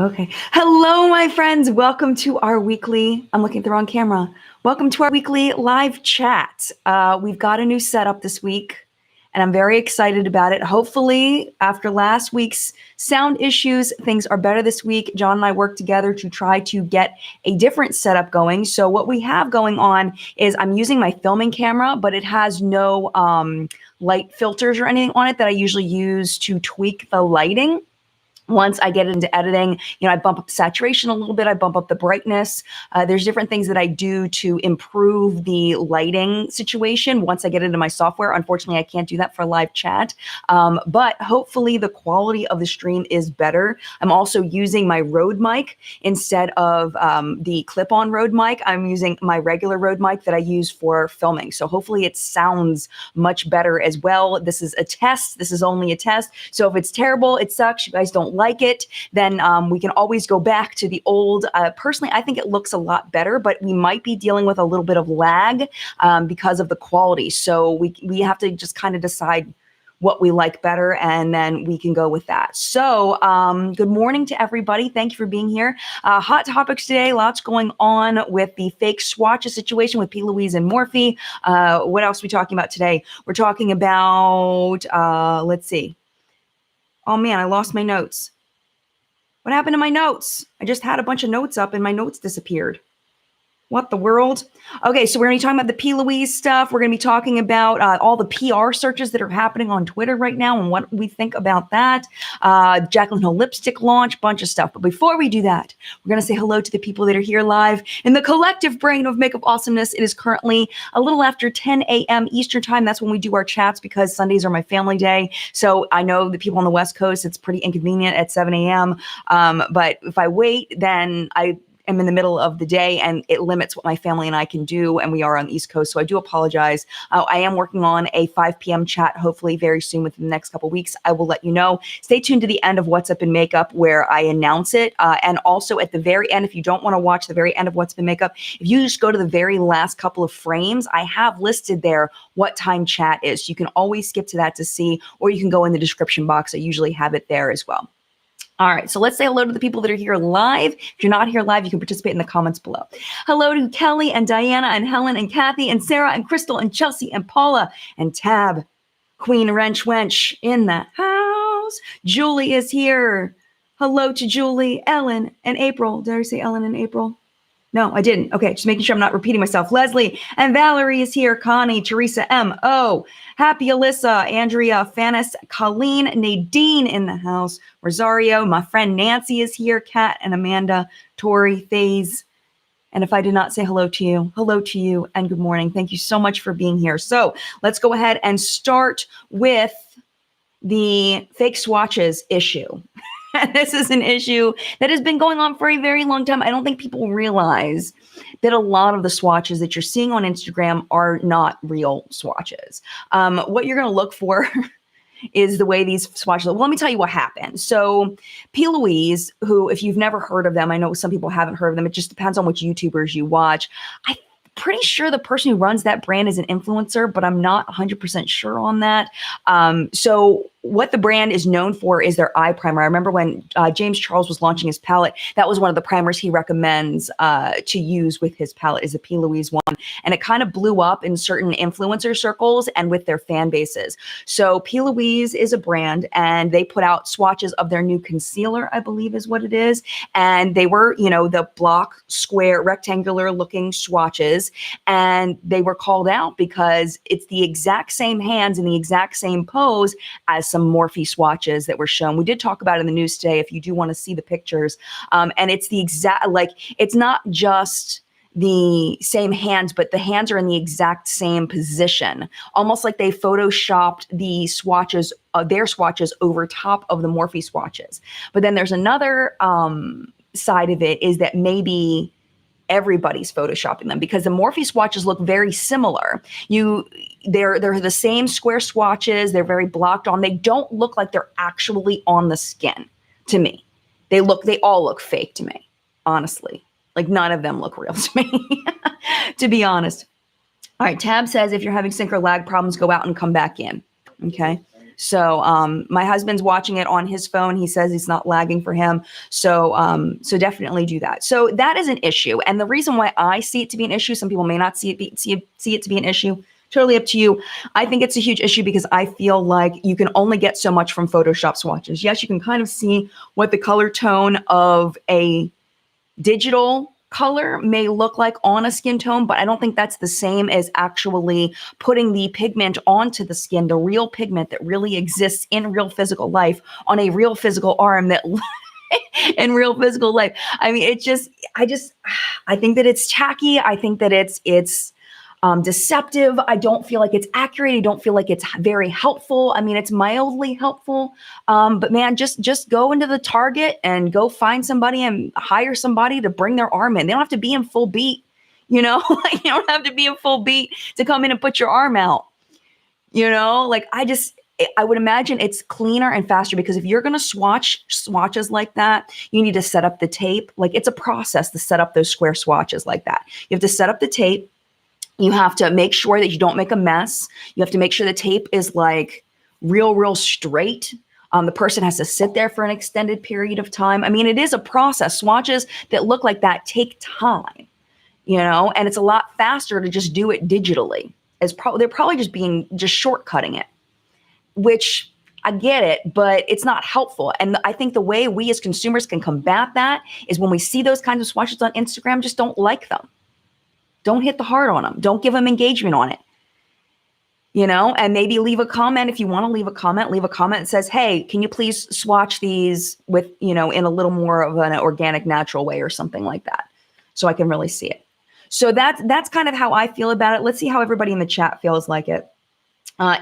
Okay. Hello, my friends. Welcome to our weekly, I'm looking at the wrong camera. Welcome to our weekly live chat. We've got a new setup this week, and I'm very excited about it. Hopefully, after last week's sound issues, things are better this week. John and I worked together to try to get a different setup going. So what we have going on is I'm using my filming camera, but it has no light filters or anything on it that I usually use to tweak the lighting. Once I get into editing, I bump up the saturation a little bit. I bump up the brightness. There's different things that I do to improve the lighting situation once I get into my software. Unfortunately, I can't do that for live chat, but hopefully the quality of the stream is better. I'm also using my Rode mic instead of the clip-on Rode mic. I'm using my regular Rode mic that I use for filming. So hopefully it sounds much better as well. This is a test. This is only a test. So if it's terrible, it sucks. You guys don't like it, then we can always go back to the old. Personally, I think it looks a lot better, but we might be dealing with a little bit of lag because of the quality. So we have to just kind of decide what we like better, and then we can go with that. So good morning to everybody. Thank you for being here. Hot topics today, lots going on with the fake swatches situation with PLouise and Morphe. What else are we talking about today? We're talking about, let's see. Oh man, I lost my notes. What happened to my notes? I just had a bunch of notes up and my notes disappeared. What the world? Okay, so we're going to be talking about the PLouise stuff. We're going to be talking about all the PR searches that are happening on Twitter right now and what we think about that. Jaclyn Hill lipstick launch, bunch of stuff. But before we do that, we're going to say hello to the people that are here live in the collective brain of makeup awesomeness. It is currently a little after 10 a.m. Eastern time. That's when we do our chats because Sundays are my family day. So I know the people on the West Coast, it's pretty inconvenient at 7 a.m. But if I wait, then I'm in the middle of the day and it limits what my family and I can do, and we are on the East Coast, so I do apologize. I am working on a 5 p.m. chat, hopefully very soon within the next couple of weeks. I will let you know. Stay tuned to the end of What's Up in Makeup where I announce it, and also at the very end, if you don't want to watch the very end of What's Up in Makeup, if you just go to the very last couple of frames, I have listed there what time chat is. You can always skip to that to see, or you can go in the description box. I usually have it there as well. All right, so let's say hello to the people that are here live. If you're not here live, you can participate in the comments below. Hello to Kelly and Diana and Helen and Kathy and Sarah and Crystal and Chelsea and Paula and Tab. Queen Wrench Wench in the house. Julie is here. Hello to Julie, Ellen, and April. Did I say Ellen and April? No, I didn't. Okay, just making sure I'm not repeating myself. Leslie and Valerie is here. Connie, Teresa, M.O., Happy Alyssa, Andrea, Fanis, Colleen, Nadine in the house. Rosario, my friend Nancy is here. Kat and Amanda, Tori, Faze. And if I did not say hello to you and good morning. Thank you so much for being here. So let's go ahead and start with the fake swatches issue. This is an issue that has been going on for a very long time. I don't think people realize that a lot of the swatches that you're seeing on Instagram are not real swatches. What you're going to look for is the way these swatches look. Well, let me tell you what happened. So PLouise, who, if you've never heard of them, I know some people haven't heard of them. It just depends on which YouTubers you watch. I'm pretty sure the person who runs that brand is an influencer, but I'm not 100% sure on that. So what the brand is known for is their eye primer. I remember when James Charles was launching his palette, that was one of the primers he recommends to use with his palette is the PLouise one. And it kind of blew up in certain influencer circles and with their fan bases. So PLouise is a brand and they put out swatches of their new concealer, I believe is what it is. And they were, the block, square, rectangular looking swatches. And they were called out because it's the exact same hands and the exact same pose as some Morphe swatches that were shown. We did talk about it in the news today if you do want to see the pictures. And it's the exact, it's not just the same hands, but the hands are in the exact same position, almost like they photoshopped the swatches, their swatches over top of the Morphe swatches. But then there's another side of it is that maybe everybody's photoshopping them because the Morphe swatches look very similar. They're the same square swatches. They're very blocked on. They don't look like they're actually on the skin to me. They all look fake to me, honestly. Like none of them look real to me, to be honest. All right, Tab says if you're having sync or lag problems, go out and come back in. Okay. So my husband's watching it on his phone. He says it's not lagging for him. So so definitely do that. So that is an issue. And the reason why I see it to be an issue, some people may not see it to be an issue. Totally up to you. I think it's a huge issue because I feel like you can only get so much from Photoshop swatches. Yes, you can kind of see what the color tone of a digital color may look like on a skin tone, but I don't think that's the same as actually putting the pigment onto the skin, the real pigment that really exists in real physical life on a real physical arm that in real physical life. I mean, I think that it's tacky. I think that it's deceptive. I don't feel like it's accurate. I don't feel like it's very helpful. I mean, it's mildly helpful. But man, just go into the Target and go find somebody and hire somebody to bring their arm in. They don't have to be in full beat, you know, like you don't have to be in full beat to come in and put your arm out, you know, like I would imagine it's cleaner and faster because if you're going to swatch swatches like that, you need to set up the tape. Like it's a process to set up those square swatches like that. You have to set up the tape. You have to make sure that you don't make a mess. You have to make sure the tape is like real straight. The person has to sit there for an extended period of time. I mean, it is a process. Swatches that look like that take time, you know, and it's a lot faster to just do it digitally. They're probably just shortcutting it, which I get it, but it's not helpful. And I think the way we as consumers can combat that is when we see those kinds of swatches on Instagram, just don't like them. Don't hit the heart on them. Don't give them engagement on it. You know, and maybe leave a comment. If you want to leave a comment that says, hey, can you please swatch these with, you know, in a little more of an organic, natural way or something like that. So I can really see it. So that's kind of how I feel about it. Let's see how everybody in the chat feels like it.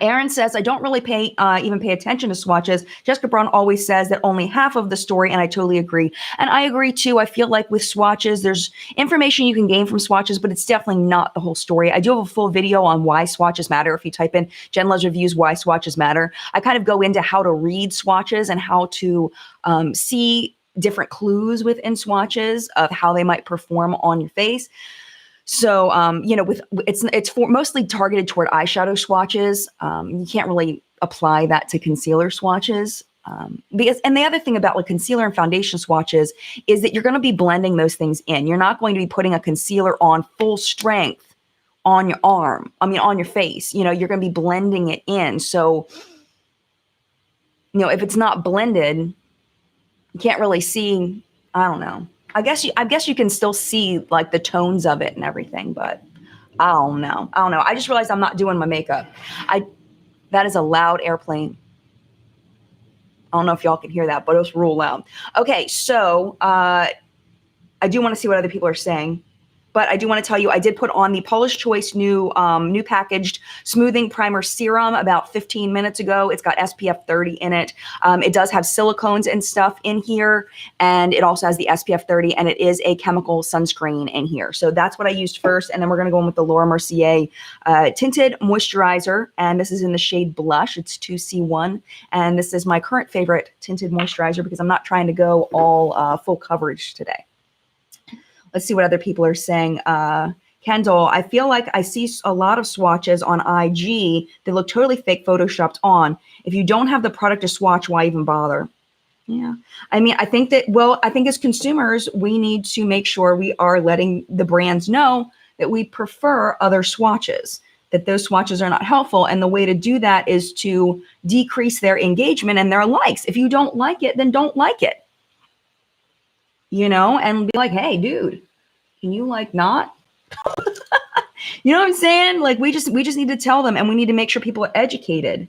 Aaron says, I don't really even pay attention to swatches. Jessica Braun always says that only half of the story, and I totally agree. And I agree too. I feel like with swatches, there's information you can gain from swatches, but it's definitely not the whole story. I do have a full video on why swatches matter. If you type in Jen Loves Reviews, why swatches matter, I kind of go into how to read swatches and how to see different clues within swatches of how they might perform on your face. So, you know, it's mostly targeted toward eyeshadow swatches. You can't really apply that to concealer swatches. And the other thing about like concealer and foundation swatches is that you're going to be blending those things in. You're not going to be putting a concealer on full strength on your arm. I mean, on your face, you know, you're going to be blending it in. So, you know, if it's not blended, you can't really see, I don't know. I guess you can still see like the tones of it and everything, but I don't know. I just realized I'm not doing my makeup. That is a loud airplane. I don't know if y'all can hear that, but it was real loud. Okay, so I do want to see what other people are saying. But I do want to tell you, I did put on the Paula's Choice new packaged smoothing primer serum about 15 minutes ago. It's got SPF 30 in it. It does have silicones and stuff in here. And it also has the SPF 30 and it is a chemical sunscreen in here. So that's what I used first. And then we're going to go in with the Laura Mercier Tinted Moisturizer. And this is in the shade Blush. It's 2C1. And this is my current favorite tinted moisturizer because I'm not trying to go all full coverage today. Let's see what other people are saying. Kendall, I feel like I see a lot of swatches on IG that look totally fake photoshopped on. If you don't have the product to swatch, why even bother? Yeah. I mean, I think as consumers, we need to make sure we are letting the brands know that we prefer other swatches, that those swatches are not helpful. And the way to do that is to decrease their engagement and their likes. If you don't like it, then don't like it. You know, and be like, hey, dude, can you like not? You know what I'm saying? Like we just need to tell them, and we need to make sure people are educated.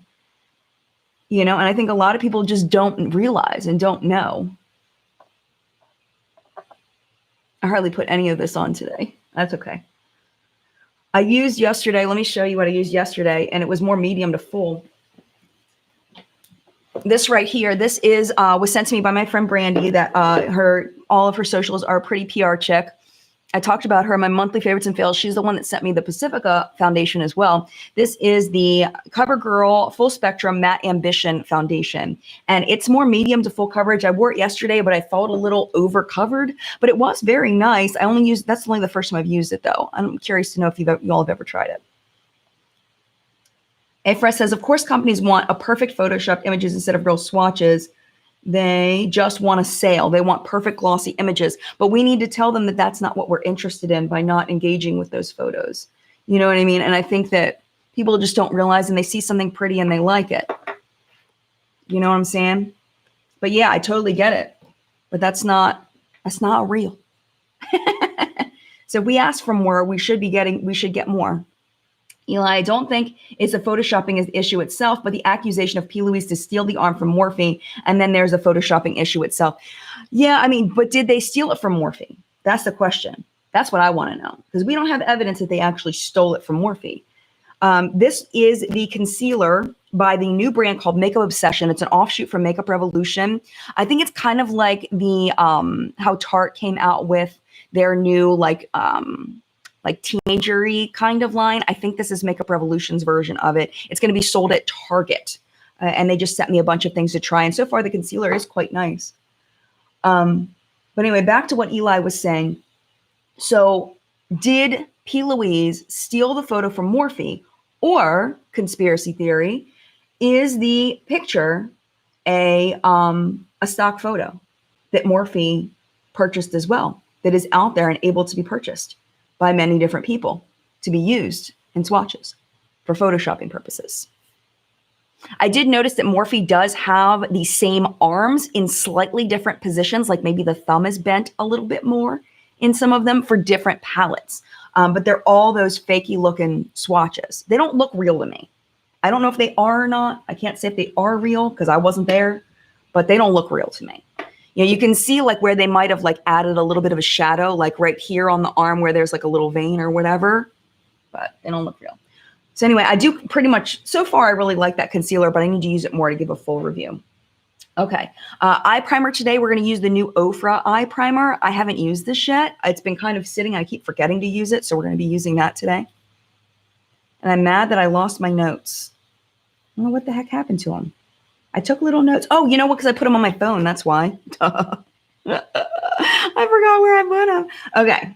You know, and I think a lot of people just don't realize and don't know. I hardly put any of this on today. That's okay. I used yesterday, let me show you what I used yesterday, and it was more medium to full. This right here, this is was sent to me by my friend Brandy. That all of her socials are a pretty PR chick. I talked about her in my monthly favorites and fails. She's the one that sent me the Pacifica foundation as well. This is the Covergirl Full Spectrum Matte Ambition Foundation, and it's more medium to full coverage. I wore it yesterday, but I felt a little over covered. But it was very nice. That's only the first time I've used it though. I'm curious to know if you all have ever tried it. Afra says, of course, companies want a perfect Photoshopped images instead of real swatches. They just want a sale. They want perfect glossy images. But we need to tell them that that's not what we're interested in by not engaging with those photos. You know what I mean? And I think that people just don't realize, and they see something pretty and they like it. You know what I'm saying? But yeah, I totally get it. But that's not real. So if we ask for more, we should get more. Eli, I don't think it's a photoshopping issue itself, but the accusation of PLouise to steal the arm from Morphe, and then there's a photoshopping issue itself. Yeah, I mean, but did they steal it from Morphe? That's the question. That's what I want to know, because we don't have evidence that they actually stole it from Morphe. This is the concealer by the new brand called Makeup Obsession. It's an offshoot from Makeup Revolution. I think it's kind of like the how Tarte came out with their new like teenager-y kind of line. I think this is Makeup Revolution's version of it. It's going to be sold at Target. And they just sent me a bunch of things to try. And so far, the concealer is quite nice. But anyway, back to what Eli was saying. So did PLouise steal the photo from Morphe? Or, conspiracy theory, is the picture a stock photo that Morphe purchased as well, that is out there and able to be purchased by many different people to be used in swatches for photoshopping purposes? I did notice that Morphe does have the same arms in slightly different positions, like maybe the thumb is bent a little bit more in some of them for different palettes. But they're all those fakey looking swatches. They don't look real to me. I don't know if they are or not. I can't say if they are real because I wasn't there, but they don't look real to me. You know, you can see like where they might have like added a little bit of a shadow, like right here on the arm where there's like a little vein or whatever, but they don't look real. So anyway, I do pretty much, so far I really like that concealer, but I need to use it more to give a full review. Okay, eye primer today. We're going to use the new Ofra Eye Primer. I haven't used this yet. It's been kind of sitting. I keep forgetting to use it, so we're going to be using that today. And I'm mad that I lost my notes. I don't know what the heck happened to them. I took little notes. Oh, you know what? Because I put them on my phone. That's why. I forgot where I put them. Okay.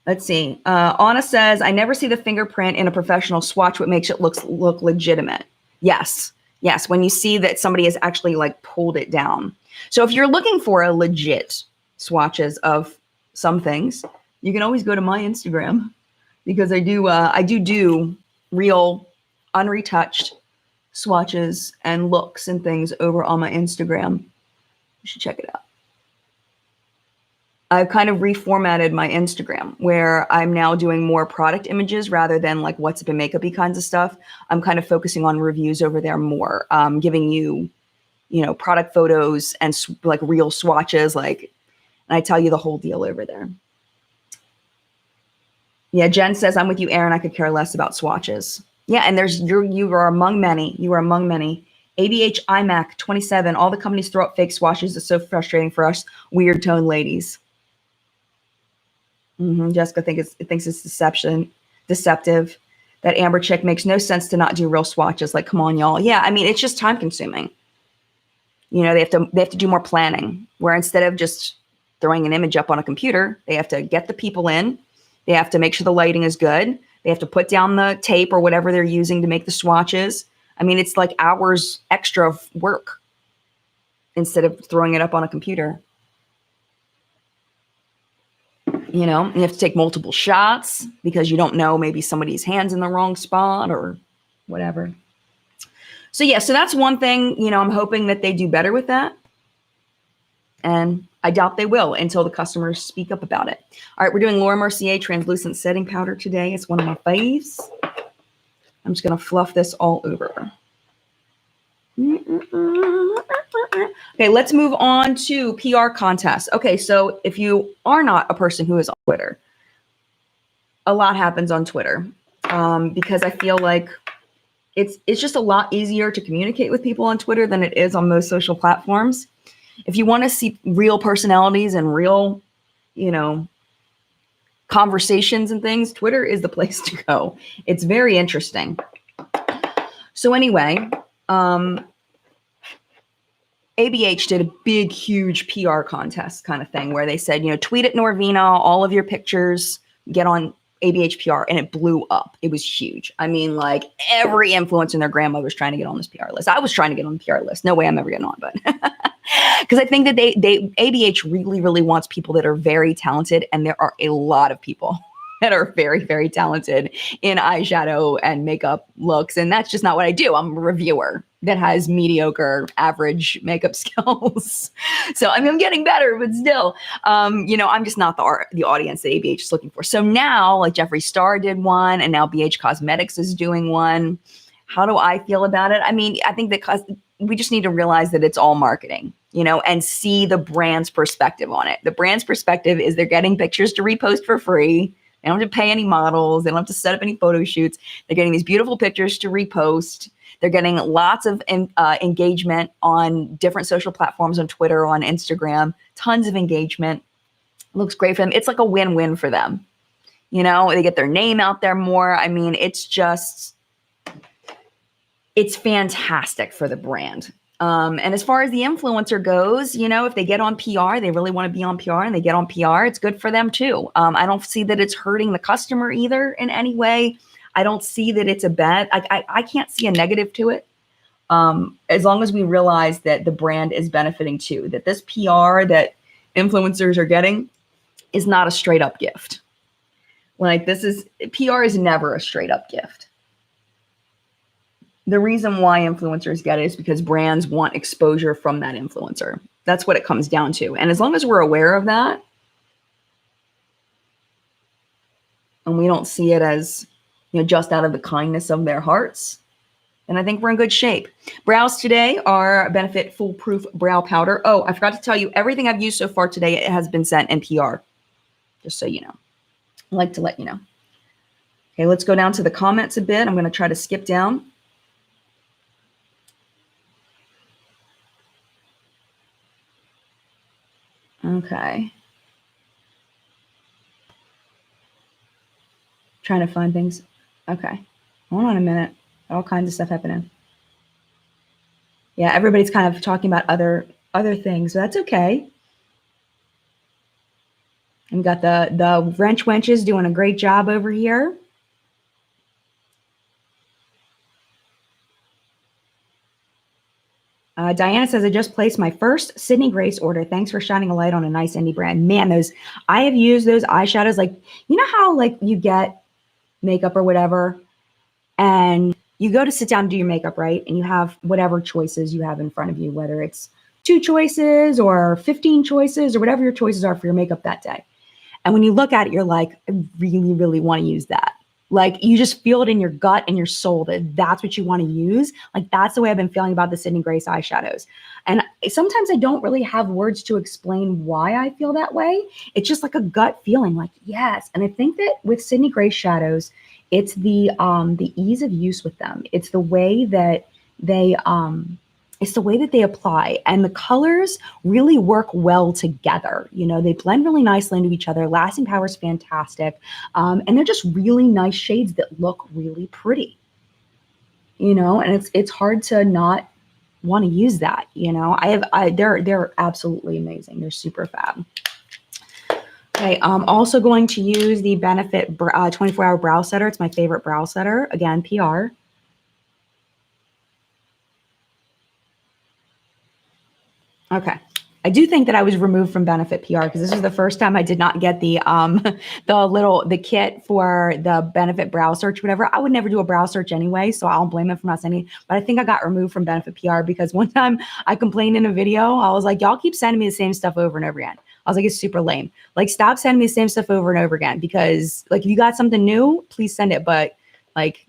Let's see. Anna says, I never see the fingerprint in a professional swatch, what makes it look legitimate. Yes. Yes, when you see that somebody has actually like pulled it down. So if you're looking for a legit swatches of some things, you can always go to my Instagram because I do real unretouched swatches and looks and things over on my Instagram. You should check it out. I've kind of reformatted my Instagram where I'm now doing more product images rather than like what's up and makeup-y kinds of stuff. I'm kind of focusing on reviews over there more, giving you, product photos and like real swatches, and I tell you the whole deal over there. Yeah, Jen says, I'm with you, Aaron. I could care less about swatches. Yeah, and you are among many. You are among many. ABH iMac 27. All the companies throw up fake swatches. It's so frustrating for us weird tone ladies. Jessica thinks it's deceptive. That Amber chick makes no sense to not do real swatches. Like, come on, y'all. Yeah, I mean, it's just time consuming. They have to do more planning. Where instead of just throwing an image up on a computer, they have to get the people in. They have to make sure the lighting is good. They have to put down the tape or whatever they're using to make the swatches. I mean, it's like hours extra of work instead of throwing it up on a computer. You have to take multiple shots because you don't know, maybe somebody's hand's in the wrong spot or whatever. So yeah, so that's one thing, I'm hoping that they do better with that. And I doubt they will until the customers speak up about it. All right, we're doing Laura Mercier Translucent Setting Powder today. It's one of my faves. I'm just going to fluff this all over. Okay, let's move on to PR contests. Okay, so if you are not a person who is on Twitter, a lot happens on Twitter because I feel like it's just a lot easier to communicate with people on Twitter than it is on most social platforms. If you want to see real personalities and real, conversations and things, Twitter is the place to go. It's very interesting. So anyway, ABH did a big, huge PR contest kind of thing where they said, tweet at Norvina all of your pictures, get on ABH PR, and it blew up. It was huge. I mean, like every influencer and their grandmother was trying to get on this PR list. I was trying to get on the PR list. No way I'm ever getting on, but because I think that they ABH really, really wants people that are very talented, and there are a lot of people that are very, very talented in eyeshadow and makeup looks. And that's just not what I do. I'm a reviewer that has mediocre, average makeup skills. So I mean, I'm getting better, but still, you know, I'm just not the audience that ABH is looking for. So now, like Jeffree Star did one, and now BH Cosmetics is doing one. How do I feel about it? I mean, I think that we just need to realize that it's all marketing, you know, and see the brand's perspective on it. The brand's perspective is they're getting pictures to repost for free. They don't have to pay any models. They don't have to set up any photo shoots. They're getting these beautiful pictures to repost. They're getting lots of engagement on different social platforms, on Twitter, on Instagram, tons of engagement. It looks great for them. It's like a win-win for them. You know, they get their name out there more. I mean, it's fantastic for the brand. And as far as the influencer goes, you know, if they get on PR, they really want to be on PR, and they get on PR, it's good for them too. I don't see that it's hurting the customer either in any way. I don't see that it's a bad, I can't see a negative to it. As long as we realize that the brand is benefiting too, that this PR that influencers are getting is not a straight up gift. Like PR is never a straight up gift. The reason why influencers get it is because brands want exposure from that influencer. That's what it comes down to. And as long as we're aware of that, and we don't see it as, you know, just out of the kindness of their hearts, then I think we're in good shape. Brows today are Benefit Foolproof Brow Powder. Oh, I forgot to tell you, everything I've used so far today, it has been sent in PR. Just so you know. I like to let you know. Okay, let's go down to the comments a bit. I'm going to try to skip down. Okay. Trying to find things. Okay. Hold on a minute. All kinds of stuff happening. Yeah, everybody's kind of talking about other things, so that's okay. And got the wrench wenches doing a great job over here. Diana says, I just placed my first Sydney Grace order. Thanks for shining a light on a nice indie brand. Man, I have used those eyeshadows. Like, you know how like you get makeup or whatever, and you go to sit down and do your makeup, right? And you have whatever choices you have in front of you, whether it's 2 choices or 15 choices or whatever your choices are for your makeup that day. And when you look at it, you're like, I really, really want to use that. Like, you just feel it in your gut and your soul that that's what you want to use. Like, that's the way I've been feeling about the Sydney Grace eyeshadows. And sometimes I don't really have words to explain why I feel that way. It's just like a gut feeling, like, yes. And I think that with Sydney Grace shadows, it's the ease of use with them. It's the way that they apply, and the colors really work well together. You know, they blend really nicely into each other. Lasting power is fantastic. And they're just really nice shades that look really pretty, you know, and it's hard to not want to use that. You know, they're absolutely amazing. They're super fab. Okay, I'm also going to use the Benefit 24-Hour Brow Setter. It's my favorite brow setter. Again, PR. Okay. I do think that I was removed from Benefit PR because this is the first time I did not get the kit for the Benefit brow search, whatever. I would never do a brow search anyway, so I don't blame them for not sending it. But I think I got removed from Benefit PR because one time I complained in a video. I was like, y'all keep sending me the same stuff over and over again. I was like, it's super lame. Like, stop sending me the same stuff over and over again, because like, if you got something new, please send it. But like,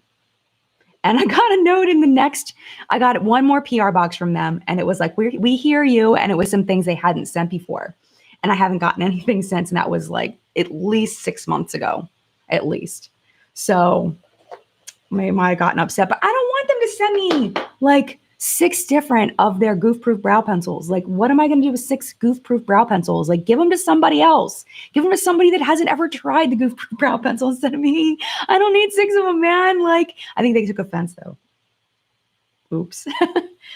and I got a note in the next, I got one more PR box from them, and it was like, we hear you. And it was some things they hadn't sent before. And I haven't gotten anything since. And that was like at least 6 months ago, at least. So I might have gotten upset, but I don't want them to send me like 6 different of their goof-proof brow pencils. Like, what am I going to do with 6 goof-proof brow pencils? Like, give them to somebody else. Give them to somebody that hasn't ever tried the goof-proof brow pencil instead of me. I don't need 6 of them, man. Like, I think they took offense though. Oops.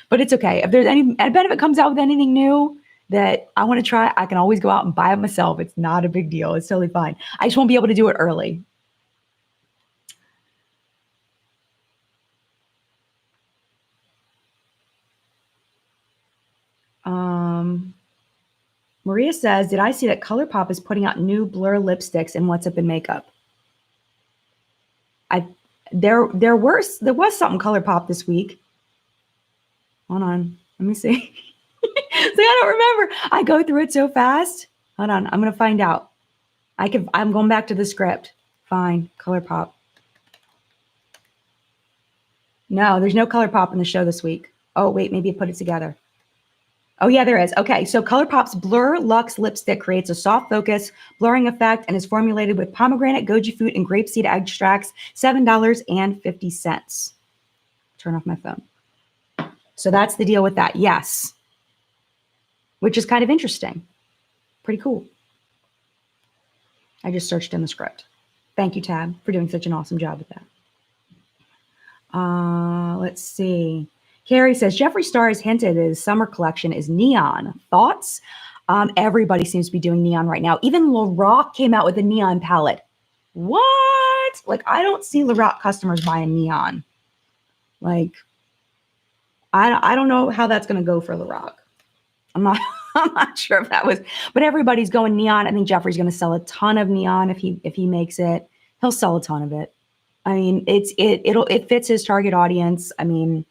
But it's okay. If there's any Benefit comes out with anything new that I want to try, I can always go out and buy it myself. It's not a big deal. It's totally fine. I just won't be able to do it early. Maria says, did I see that ColourPop is putting out new blur lipsticks in What's Up in Makeup? There was something ColourPop this week. Hold on. Let me see. See, I don't remember. I go through it so fast. Hold on. I'm going to find out. I'm going back to the script. Fine. ColourPop. No, there's no ColourPop in the show this week. Oh, wait. Maybe I put it together. Oh, yeah, there is. Okay, so ColourPop's Blur Luxe lipstick creates a soft focus, blurring effect, and is formulated with pomegranate, goji fruit, and grapeseed extracts, $7.50. Turn off my phone. So that's the deal with that. Yes. Which is kind of interesting. Pretty cool. I just searched in the script. Thank you, Tab, for doing such an awesome job with that. Let's see. Carrie says, Jeffree Star has hinted that his summer collection is neon. Thoughts? Everybody seems to be doing neon right now. Even Lorac came out with a neon palette. What? Like, I don't see Lorac customers buying neon. Like, I don't know how that's going to go for Lorac. I'm not sure if that was, but everybody's going neon. I think Jeffree's going to sell a ton of neon if he makes it. He'll sell a ton of it. I mean, it fits his target audience. I mean,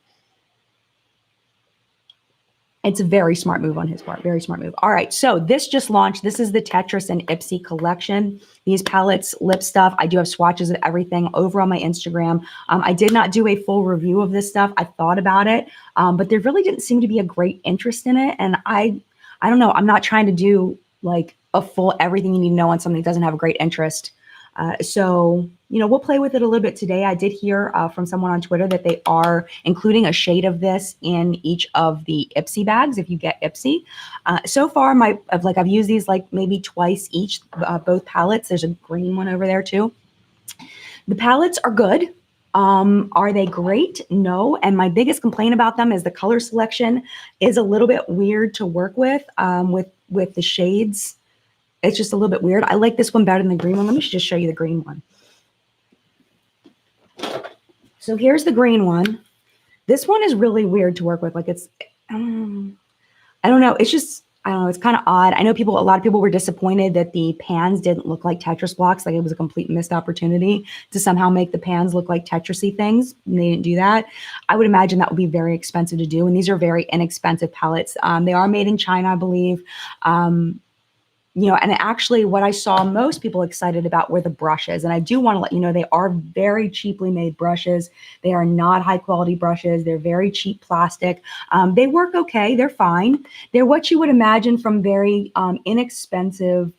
it's a very smart move on his part. Very smart move. All right, so this just launched. This is the Tetris and Ipsy collection. These palettes, lip stuff. I do have swatches of everything over on my Instagram. I did not do a full review of this stuff. I thought about it, but there really didn't seem to be a great interest in it. And I don't know. I'm not trying to do like a full everything you need to know on something that doesn't have a great interest. So, you know, we'll play with it a little bit today. I did hear from someone on Twitter that they are including a shade of this in each of the Ipsy bags if you get Ipsy. So far, I've used these like maybe twice each, both palettes. There's a green one over there too. The palettes are good. Are they great? No. And my biggest complaint about them is the color selection is a little bit weird to work with the shades. It's just a little bit weird. I like this one better than the green one. Let me just show you the green one. So here's the green one. This one is really weird to work with. Like it's, I don't know. It's just, I don't know. It's kind of odd. I know a lot of people were disappointed that the pans didn't look like Tetris blocks. Like it was a complete missed opportunity to somehow make the pans look like Tetris-y things. And they didn't do that. I would imagine that would be very expensive to do. And these are very inexpensive palettes. They are made in China, I believe. You know, and actually what I saw most people excited about were the brushes. And I do want to let you know they are very cheaply made brushes. They are not high quality brushes. They're very cheap plastic. They work okay. They're fine. They're what you would imagine from very inexpensive,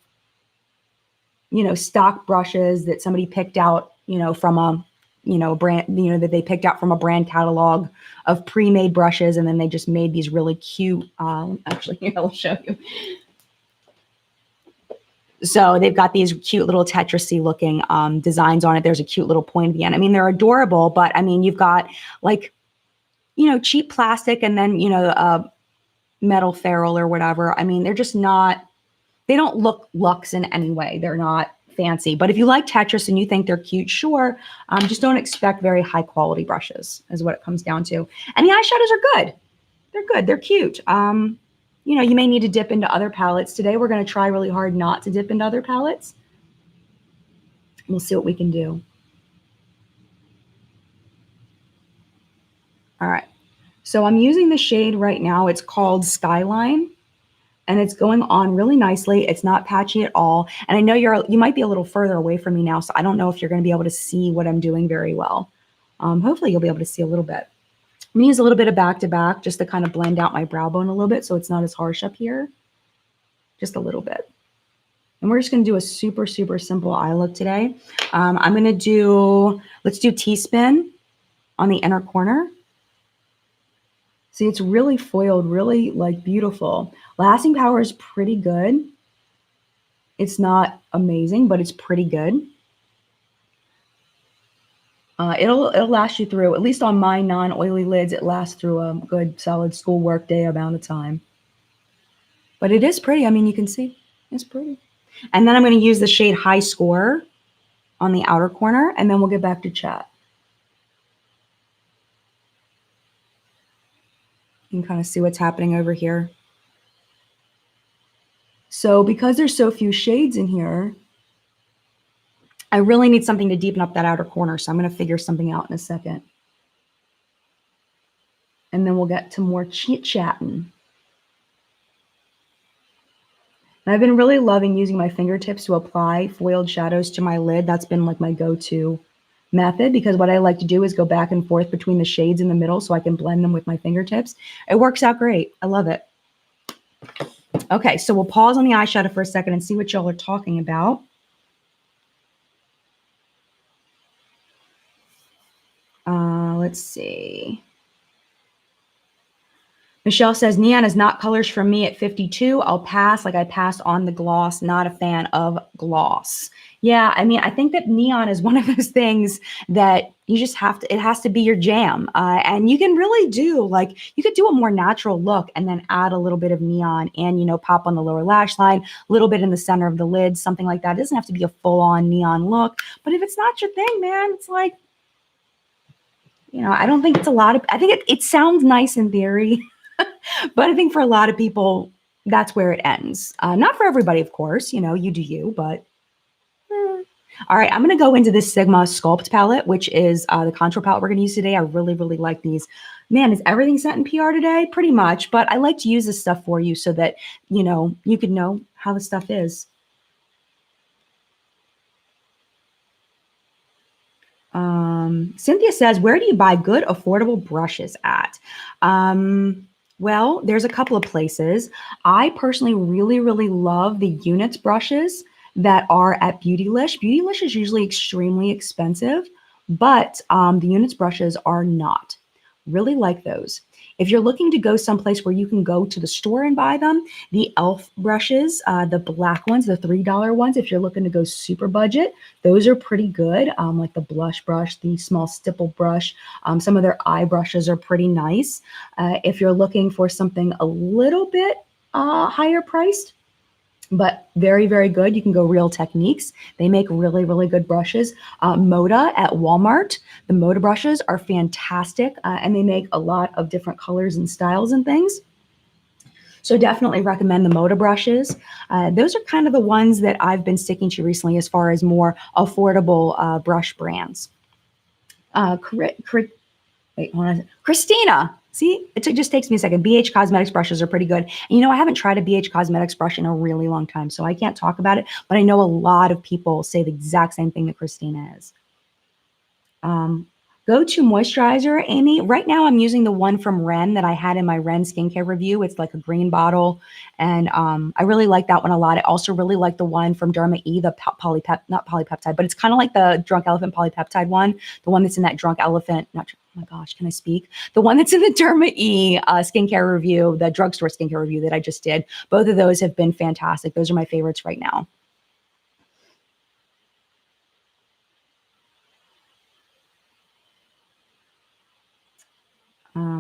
you know, stock brushes that somebody picked out, you know, from a, you know, brand, you know, that they picked out from a brand catalog of pre-made brushes. And then they just made these really cute, actually, here, I'll show you. So they've got these cute little Tetris-y looking designs on it. There's a cute little point at the end. I mean, they're adorable, but I mean, you've got like, you know, cheap plastic and then, you know, metal ferrule or whatever. I mean, they're just not, they don't look luxe in any way. They're not fancy. But if you like Tetris and you think they're cute, sure. Just don't expect very high quality brushes is what it comes down to. And the eyeshadows are good. They're good. They're cute. You know, you may need to dip into other palettes. Today, we're going to try really hard not to dip into other palettes. We'll see what we can do. All right. So I'm using the shade right now. It's called Skyline, and it's going on really nicely. It's not patchy at all. And I know you might be a little further away from me now, so I don't know if you're going to be able to see what I'm doing very well. Hopefully, you'll be able to see a little bit. I'm going to use a little bit of back-to-back just to kind of blend out my brow bone a little bit so it's not as harsh up here. Just a little bit. And we're just going to do a super, super simple eye look today. I'm going to do, let's do T-spin on the inner corner. See, it's really foiled, really like beautiful. Lasting power is pretty good. It's not amazing, but it's pretty good. It'll last you through, at least on my non-oily lids, it lasts through a good solid schoolwork day amount of time. But it is pretty. I mean, you can see it's pretty. And then I'm going to use the shade High Score on the outer corner, and then we'll get back to chat. You can kind of see what's happening over here. So because there's so few shades in here, I really need something to deepen up that outer corner. So I'm going to figure something out in a second. And then we'll get to more chit-chatting. And I've been really loving using my fingertips to apply foiled shadows to my lid. That's been like my go-to method, because what I like to do is go back and forth between the shades in the middle so I can blend them with my fingertips. It works out great. I love it. Okay, so we'll pause on the eyeshadow for a second and see what y'all are talking about. Let's see. Michelle says, neon is not colors for me at 52. I'll pass, like I passed on the gloss. Not a fan of gloss. Yeah, I mean, I think that neon is one of those things that you just have to, it has to be your jam. And you can really do, like, you could do a more natural look and then add a little bit of neon and, you know, pop on the lower lash line, a little bit in the center of the lid, something like that. It doesn't have to be a full-on neon look. But if it's not your thing, man, it's like, you know, I don't think it's a lot of, I think it sounds nice in theory. But I think for a lot of people, that's where it ends. Not for everybody, of course. You know, you do you, but. All right, I'm going to go into this Sigma Sculpt palette, which is the contour palette we're going to use today. I really, really like these. Man, is everything set in PR today? Pretty much. But I like to use this stuff for you so that, you know, you can know how the stuff is. Cynthia says, where do you buy good, affordable brushes at? Well, there's a couple of places. I personally really, really love the Units brushes that are at Beautylish. Beautylish is usually extremely expensive, but the Units brushes are not. Really like those. If you're looking to go someplace where you can go to the store and buy them, the e.l.f. brushes, the black ones, the $3 ones, if you're looking to go super budget, those are pretty good. Like the blush brush, the small stipple brush, some of their eye brushes are pretty nice. If you're looking for something a little bit higher priced, but very, very good, you can go Real Techniques. They make really, really good brushes. Moda at Walmart. The Moda brushes are fantastic, and they make a lot of different colors and styles and things. So definitely recommend the Moda brushes. Those are kind of the ones that I've been sticking to recently as far as more affordable brush brands. Wait, hold on. Christina. See, it just takes me a second. BH Cosmetics brushes are pretty good. And, you know, I haven't tried a BH Cosmetics brush in a really long time, so I can't talk about it. But I know a lot of people say the exact same thing that Christina is. Go to moisturizer, Amy. Right now, I'm using the one from Ren that I had in my Ren skincare review. It's like a green bottle, and I really like that one a lot. I also really like the one from Derma E, the not polypeptide, but it's kind of like the Drunk Elephant polypeptide one, the one that's in that Drunk Elephant, oh my gosh, can I speak? The one that's in the Derma E skincare review, the drugstore skincare review that I just did. Both of those have been fantastic. Those are my favorites right now.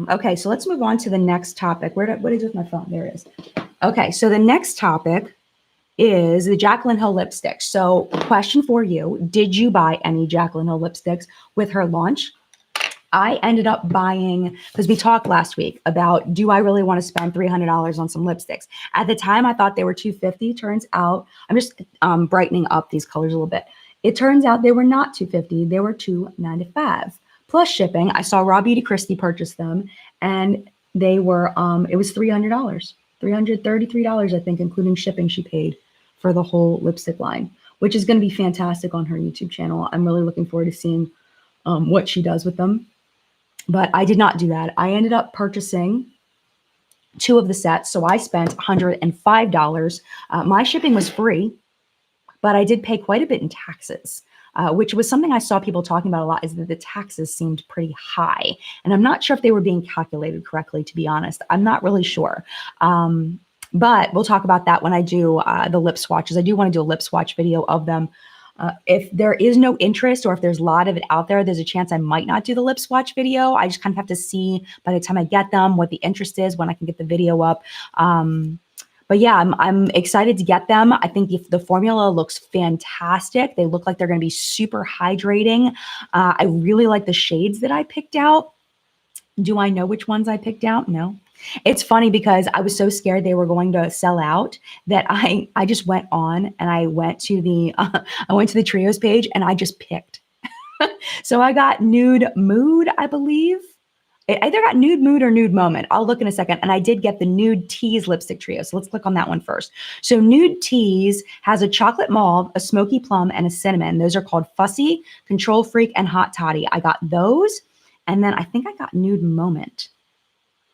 Okay, so let's move on to the next topic. What is with my phone? There it is. Okay, so the next topic is the Jaclyn Hill lipstick. So question for you, did you buy any Jaclyn Hill lipsticks with her launch? I ended up buying, because we talked last week about, do I really want to spend $300 on some lipsticks? At the time, I thought they were $250. Turns out, I'm just brightening up these colors a little bit. It turns out they were not $250. They were $295. Plus shipping. I saw Raw Beauty Christie purchase them, and they were, it was $300, $333, I think, including shipping she paid for the whole lipstick line, which is going to be fantastic on her YouTube channel. I'm really looking forward to seeing what she does with them. But I did not do that. I ended up purchasing 2 of the sets, so I spent $105. My shipping was free, but I did pay quite a bit in taxes. Which was something I saw people talking about a lot, is that the taxes seemed pretty high. And I'm not sure if they were being calculated correctly, to be honest. I'm not really sure. But we'll talk about that when I do the lip swatches. I do want to do a lip swatch video of them. If there is no interest, or if there's a lot of it out there, there's a chance I might not do the lip swatch video. I just kind of have to see by the time I get them what the interest is, when I can get the video up. But yeah, I'm excited to get them. I think if the formula looks fantastic. They look like they're going to be super hydrating. I really like the shades that I picked out. Do I know which ones I picked out? No. It's funny because I was so scared they were going to sell out that I just went on and I went to the I went to the trios page and I just picked. So I got Nude Mood, I believe. I either got Nude Mood or Nude Moment. I'll look in a second. And I did get the Nude Tease lipstick trio. So let's click on that one first. So Nude Tease has a chocolate mauve, a smoky plum, and a cinnamon. Those are called Fussy, Control Freak, and Hot Toddy. I got those. And then I think I got Nude Moment.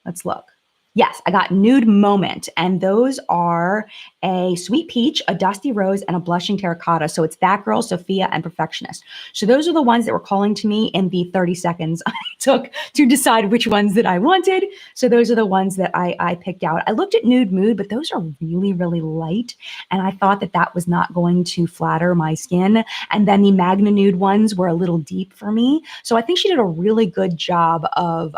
Let's look. Yes, I got Nude Moment, and those are a sweet peach, a dusty rose, and a blushing terracotta. So it's That Girl, Sophia, and Perfectionist. So those are the ones that were calling to me in the 30 seconds I took to decide which ones that I wanted. So those are the ones that I picked out. I looked at Nude Mood, but those are really, really light, and I thought that that was not going to flatter my skin. And then the Magna Nude ones were a little deep for me. So I think she did a really good job of,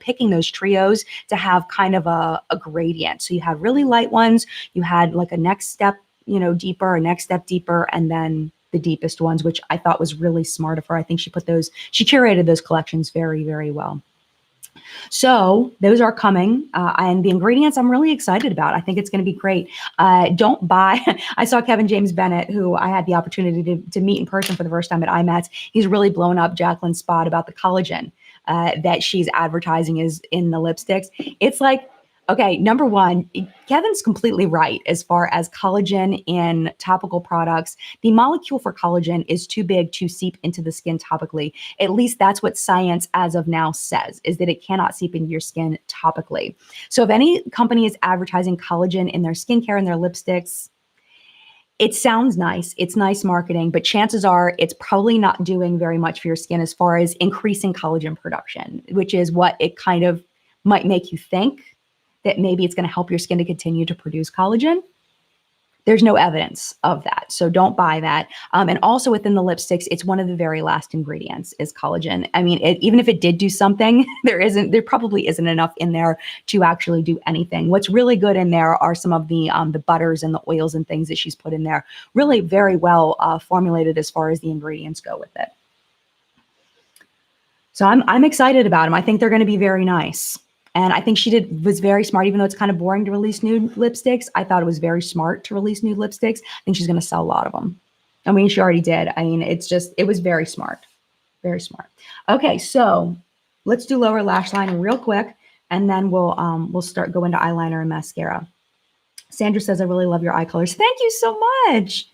picking those trios to have kind of a gradient. So you have really light ones, you had like a next step, deeper, a next step deeper, and then the deepest ones, which I thought was really smart of her. I think she curated those collections very, very well. So those are coming, and the ingredients I'm really excited about. I think it's going to be great. Don't buy. I saw Kevin James Bennett, who I had the opportunity to meet in person for the first time at IMATS. He's really blown up Jacqueline's spot about the collagen that she's advertising is in the lipsticks. It's like, okay, number one, Kevin's completely right as far as collagen in topical products. The molecule for collagen is too big to seep into the skin topically. At least that's what science as of now says, is that it cannot seep into your skin topically. So if any company is advertising collagen in their skincare and their lipsticks, it sounds nice. It's nice marketing, but chances are it's probably not doing very much for your skin as far as increasing collagen production, which is what it kind of might make you think, that maybe it's going to help your skin to continue to produce collagen. There's no evidence of that. So don't buy that. And also within the lipsticks, it's one of the very last ingredients is collagen. I mean, even if it did do something, there probably isn't enough in there to actually do anything. What's really good in there are some of the butters and the oils and things that she's put in there. Really very well formulated as far as the ingredients go with it. So I'm excited about them. I think they're going to be very nice. And I think she was very smart, even though it's kind of boring to release nude lipsticks. I thought it was very smart to release nude lipsticks. I think she's going to sell a lot of them. I mean, she already did. I mean, it was very smart, very smart. Okay, so let's do lower lash line real quick, and then we'll go into eyeliner and mascara. Sandra says, I really love your eye colors. Thank you so much.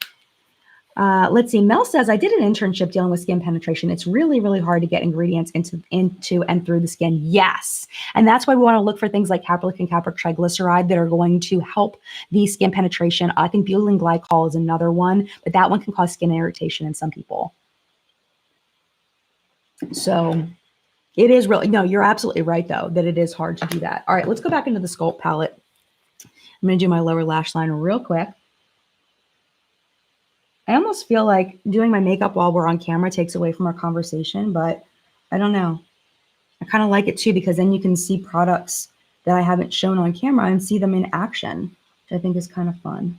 Let's see. Mel says, I did an internship dealing with skin penetration. It's really, really hard to get ingredients into and through the skin. Yes. And that's why we want to look for things like caprylic and capric triglyceride that are going to help the skin penetration. I think butylene glycol is another one, but that one can cause skin irritation in some people. So it is really, no, you're absolutely right though, that it is hard to do that. All right, let's go back into the Sculpt palette. I'm going to do my lower lash line real quick. I almost feel like doing my makeup while we're on camera takes away from our conversation, but I don't know. I kind of like it too, because then you can see products that I haven't shown on camera and see them in action, which I think is kind of fun.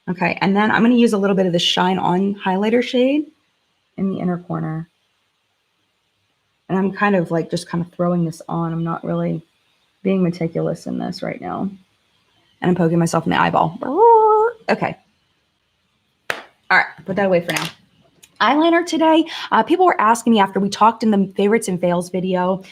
Okay, and then I'm going to use a little bit of the Shine On highlighter shade in the inner corner. And I'm kind of like just kind of throwing this on. I'm not really being meticulous in this right now. And I'm poking myself in the eyeball. Okay. All right, put that away for now. Eyeliner today. People were asking me after we talked in the favorites and fails video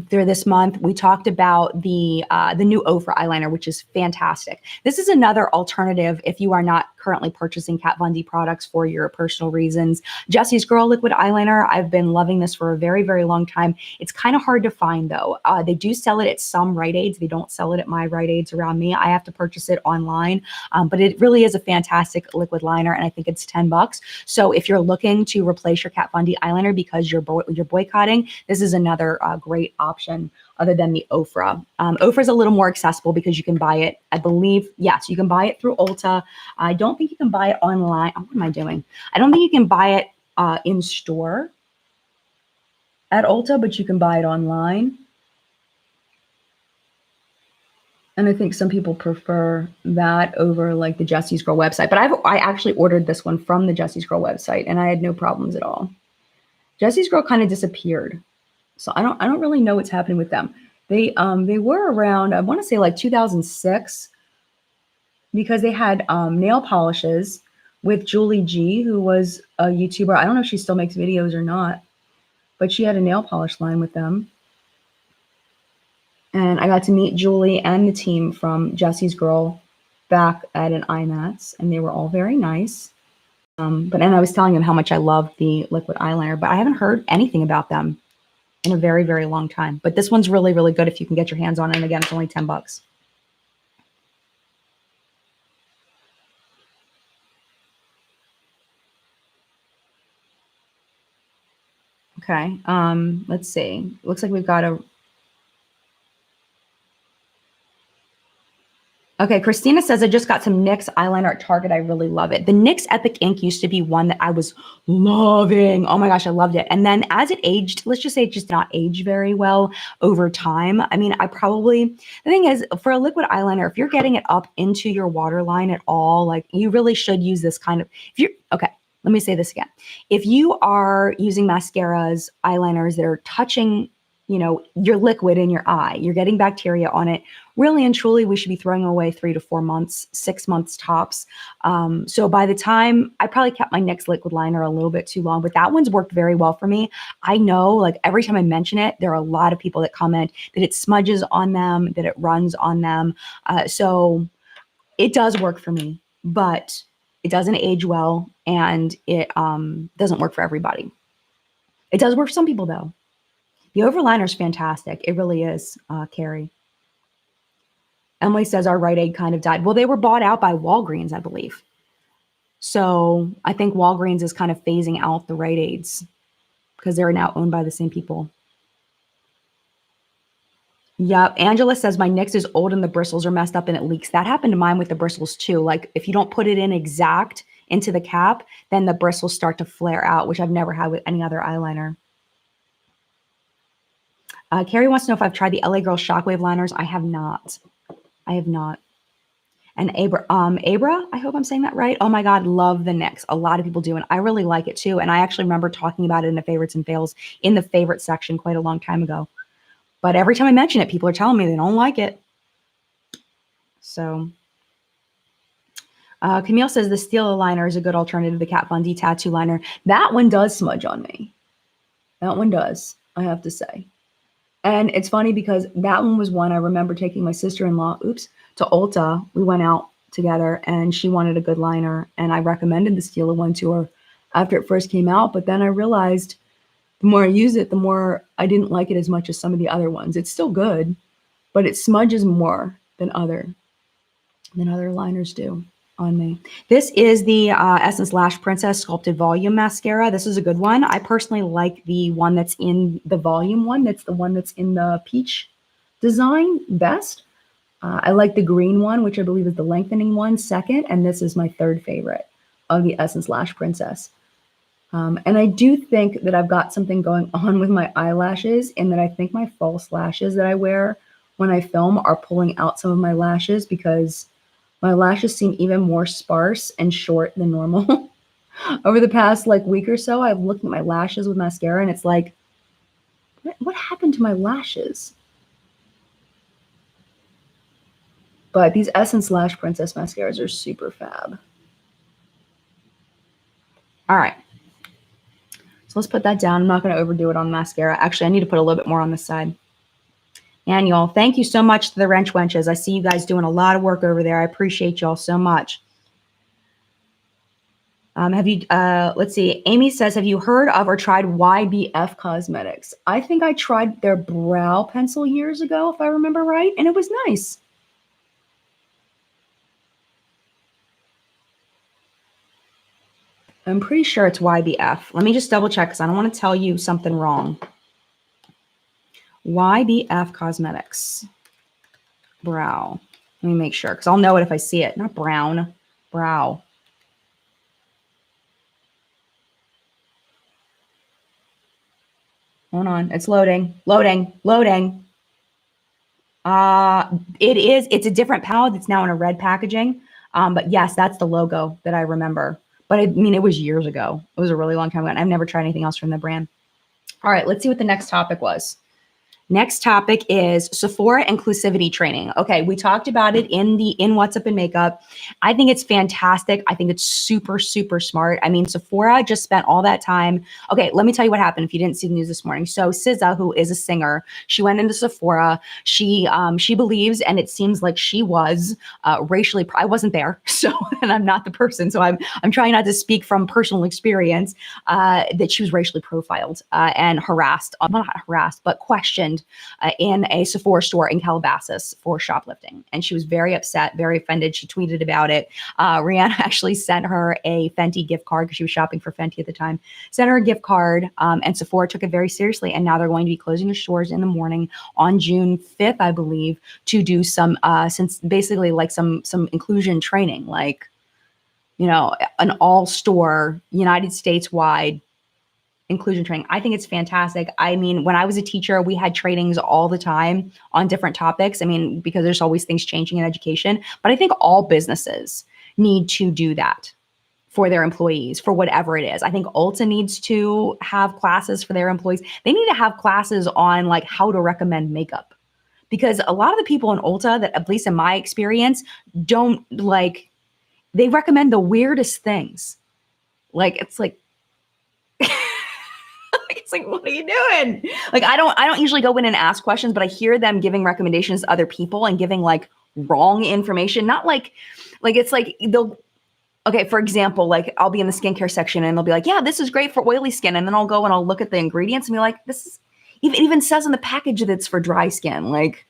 through this month. We talked about the new Ofra eyeliner, which is fantastic. This is another alternative if you are not currently purchasing Kat Von D products for your personal reasons. Jessie's Girl liquid eyeliner. I've been loving this for a very, very long time. It's kind of hard to find though. They do sell it at some Rite Aids. They don't sell it at my Rite Aids around me. I have to purchase it online, but it really is a fantastic liquid liner, and I think it's $10. So if you're looking to replace your Kat Von D eyeliner because you're boycotting, this is another great option other than the Ofra. Ofra is a little more accessible because you can buy it, I believe, yes, you can buy it through Ulta. I don't think you can buy it online. Oh, what am I doing? I don't think you can buy it in store at Ulta, but you can buy it online. And I think some people prefer that over like the Jessie's Girl website. But I actually ordered this one from the Jessie's Girl website, and I had no problems at all. Jessie's Girl kind of disappeared, so I don't really know what's happening with them. They were around, I want to say like 2006, because they had nail polishes with Julie G, who was a YouTuber. I don't know if she still makes videos or not, but she had a nail polish line with them. And I got to meet Julie and the team from Jesse's Girl back at an IMATS, and they were all very nice. And I was telling them how much I loved the liquid eyeliner, but I haven't heard anything about them in a very, very long time. But this one's really, really good if you can get your hands on it. And again, it's only $10. Okay. Let's see. Looks like we've got a. Okay, Christina says, I just got some NYX eyeliner at Target. I really love it. The NYX Epic Ink used to be one that I was loving. Oh my gosh, I loved it. And then as it aged, let's just say it just did not age very well over time. I mean, the thing is, for a liquid eyeliner, if you're getting it up into your waterline at all, like you really should use this kind of, okay, let me say this again. If you are using mascaras, eyeliners that are touching your liquid in your eye, you're getting bacteria on it. Really and truly, we should be throwing away 3 to 4 months, 6 months tops. So by the time, I probably kept my NYX liquid liner a little bit too long, but that one's worked very well for me. I know, like every time I mention it, there are a lot of people that comment that it smudges on them, that it runs on them. So it does work for me, but it doesn't age well, and it doesn't work for everybody. It does work for some people though. The overliner is fantastic. It really is, Carrie. Emily says our Rite Aid kind of died. Well, they were bought out by Walgreens, I believe. So I think Walgreens is kind of phasing out the Rite Aids because they're now owned by the same people. Yep. Angela says my NYX is old and the bristles are messed up and it leaks. That happened to mine with the bristles too. Like if you don't put it in exact into the cap, then the bristles start to flare out, which I've never had with any other eyeliner. Carrie wants to know if I've tried the LA Girl Shockwave liners. I have not. I have not. And Abra, I hope I'm saying that right. Oh my God, love the NYX. A lot of people do, and I really like it too. And I actually remember talking about it in the favorites and fails in the favorite section quite a long time ago. But every time I mention it, people are telling me they don't like it. So Camille says the Steel liner is a good alternative to the Kat Von D tattoo liner. That one does smudge on me. That one does, I have to say. And it's funny because that one was one I remember taking my sister-in-law, to Ulta. We went out together and she wanted a good liner. And I recommended the Stila one to her after it first came out. But then I realized the more I use it, the more I didn't like it as much as some of the other ones. It's still good, but it smudges more than other liners do on me. This is the Essence Lash Princess Sculpted Volume Mascara. This is a good one. I personally like the one that's in the volume one. That's the one that's in the peach design best. I like the green one, which I believe is the lengthening one, second. And this is my third favorite of the Essence Lash Princess. And I do think that I've got something going on with my eyelashes in that I think my false lashes that I wear when I film are pulling out some of my lashes because my lashes seem even more sparse and short than normal. Over the past week or so, I've looked at my lashes with mascara and it's like, what happened to my lashes? But these Essence Lash Princess mascaras are super fab. All right. So let's put that down. I'm not going to overdo it on mascara. Actually, I need to put a little bit more on this side. And y'all, thank you so much to the Wrench Wenches. I see you guys doing a lot of work over there. I appreciate y'all so much. Let's see. Amy says, have you heard of or tried YBF Cosmetics? I think I tried their brow pencil years ago, if I remember right, and it was nice. I'm pretty sure it's YBF. Let me just double check because I don't want to tell you something wrong. YBF Cosmetics. Brow. Let me make sure because I'll know it if I see it. Not brown. Brow. Hold on. It's loading. Loading. Loading. It's a different palette that's now in a red packaging. But yes, that's the logo that I remember. But I mean, it was years ago. It was a really long time ago. And I've never tried anything else from the brand. All right, let's see what the next topic was. Next topic is Sephora inclusivity training. Okay, we talked about it in What's Up in Makeup. I think it's fantastic. I think it's super, super smart. I mean, Sephora just spent all that time. Okay, let me tell you what happened if you didn't see the news this morning. So SZA, who is a singer, she went into Sephora. She believes, and it seems like she was racially. I wasn't there, so and I'm not the person, so I'm trying not to speak from personal experience. That she was racially profiled and harassed. Well, not harassed, but questioned in a Sephora store in Calabasas for shoplifting. And she was very upset, very offended. She tweeted about it. Rihanna actually sent her a Fenty gift card because she was shopping for Fenty at the time, sent her a gift card, and Sephora took it very seriously. And now they're going to be closing their stores in the morning on June 5th, I believe, to do some, since basically like some inclusion training, like, you know, an all store United States wide inclusion training. I think it's fantastic. I mean, when I was a teacher, we had trainings all the time on different topics. I mean, because there's always things changing in education, but I think all businesses need to do that for their employees, for whatever it is. I think Ulta needs to have classes for their employees. They need to have classes on like how to recommend makeup, because a lot of the people in Ulta that, at least in my experience, don't like, they recommend the weirdest things. Like, it's like, it's like, what are you doing? Like, I don't usually go in and ask questions, but I hear them giving recommendations to other people and giving like wrong information. Not like it's like they'll, okay, for example, like I'll be in the skincare section and they'll be like, yeah, this is great for oily skin. And then I'll go and I'll look at the ingredients and be like, this is, it even says on the package that it's for dry skin. Like,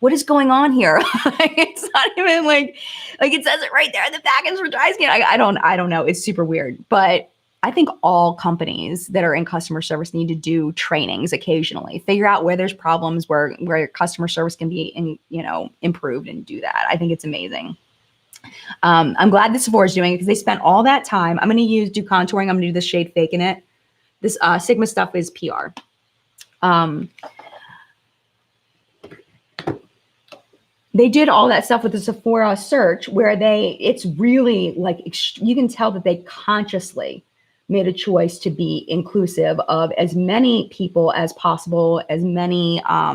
what is going on here? It's not even like it says it right there in the package for dry skin. I don't know. It's super weird, but I think all companies that are in customer service need to do trainings occasionally, figure out where there's problems, where customer service can be, improved, and do that. I think it's amazing. I'm glad that Sephora is doing it because they spent all that time. I'm going to do contouring. I'm going to do the shade Fake in it. This Sigma stuff is PR. They did all that stuff with the Sephora search where it's really like, you can tell that they consciously made a choice to be inclusive of as many people as possible, as many, I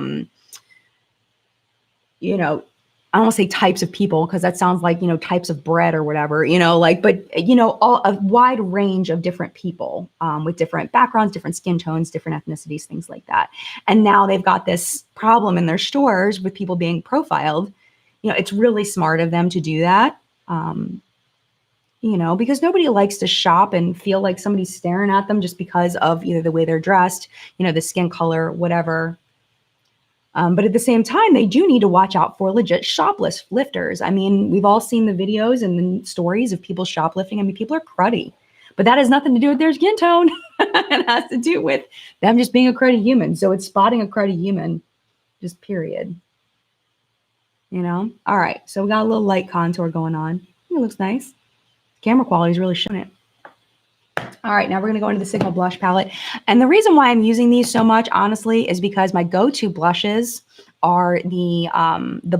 don't want to say types of people because that sounds like, types of bread or whatever, but a wide range of different people with different backgrounds, different skin tones, different ethnicities, things like that. And now they've got this problem in their stores with people being profiled. It's really smart of them to do that. Because nobody likes to shop and feel like somebody's staring at them just because of either the way they're dressed, the skin color, whatever. But at the same time, they do need to watch out for legit shoplifters. I mean, we've all seen the videos and the stories of people shoplifting. I mean, people are cruddy, but that has nothing to do with their skin tone. It has to do with them just being a cruddy human. So it's spotting a cruddy human, just period. All right. So we got a little light contour going on. It looks nice. Camera quality is really showing it. All right, now we're going to go into the Sigma blush palette. And the reason why I'm using these so much, honestly, is because my go-to blushes are the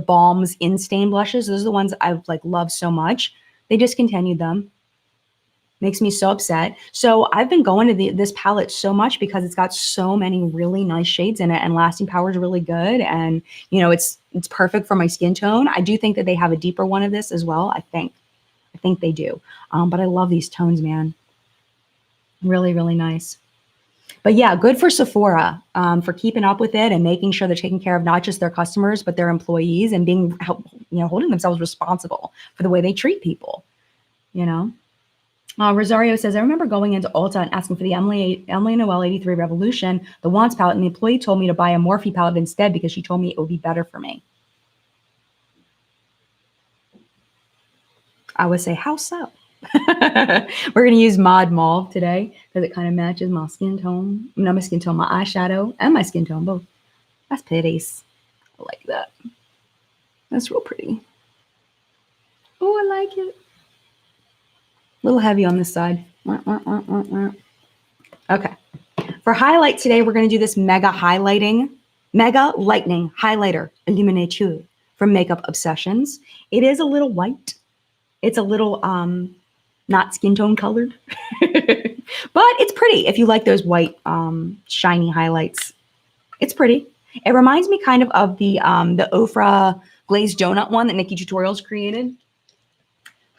Balm's In-Stain blushes. Those are the ones I've loved so much. They discontinued them. Makes me so upset. So I've been going to this palette so much because it's got so many really nice shades in it, and lasting power is really good. And, it's perfect for my skin tone. I do think that they have a deeper one of this as well. I think they do. But I love these tones, man. Really, really nice. But yeah, good for Sephora for keeping up with it and making sure they're taking care of not just their customers, but their employees, and being, holding themselves responsible for the way they treat people, Rosario says, I remember going into Ulta and asking for the Emily Noel 83 Revolution, the Wants palette, and the employee told me to buy a Morphe palette instead because she told me it would be better for me. I would say, how so? We're going to use Mod Mauve today because it kind of matches my skin tone. Not my skin tone, my eyeshadow and my skin tone, both. That's pretty. I like that. That's real pretty. Oh, I like it. A little heavy on this side. Okay. For highlight today, we're going to do this Mega Lightning Highlighter Illuminateur from Makeup Obsessions. It is a little white. It's a little not skin tone colored, but it's pretty. If you like those white shiny highlights, it's pretty. It reminds me kind of the Ofra glazed donut one that Nikki Tutorials created.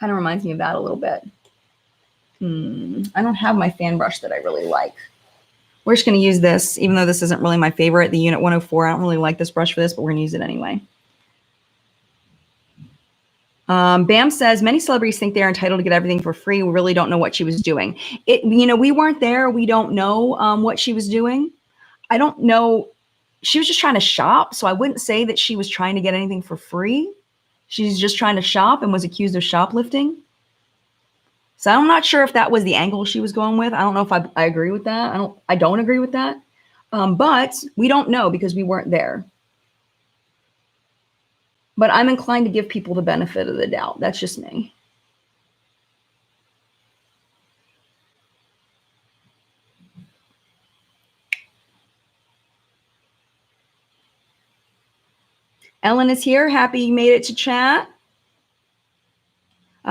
Kind of reminds me of that a little bit. I don't have my fan brush that I really like. We're just going to use this, even though this isn't really my favorite, the Unit 104. I don't really like this brush for this, but we're going to use it anyway. Bam says, many celebrities think they're entitled to get everything for free. We really don't know what she was doing. We weren't there. We don't know what she was doing. I don't know. She was just trying to shop. So I wouldn't say that she was trying to get anything for free. She's just trying to shop and was accused of shoplifting. So I'm not sure if that was the angle she was going with. I don't know if I agree with that. I don't agree with that. But we don't know because we weren't there. But I'm inclined to give people the benefit of the doubt. That's just me. Ellen is here. Happy you made it to chat.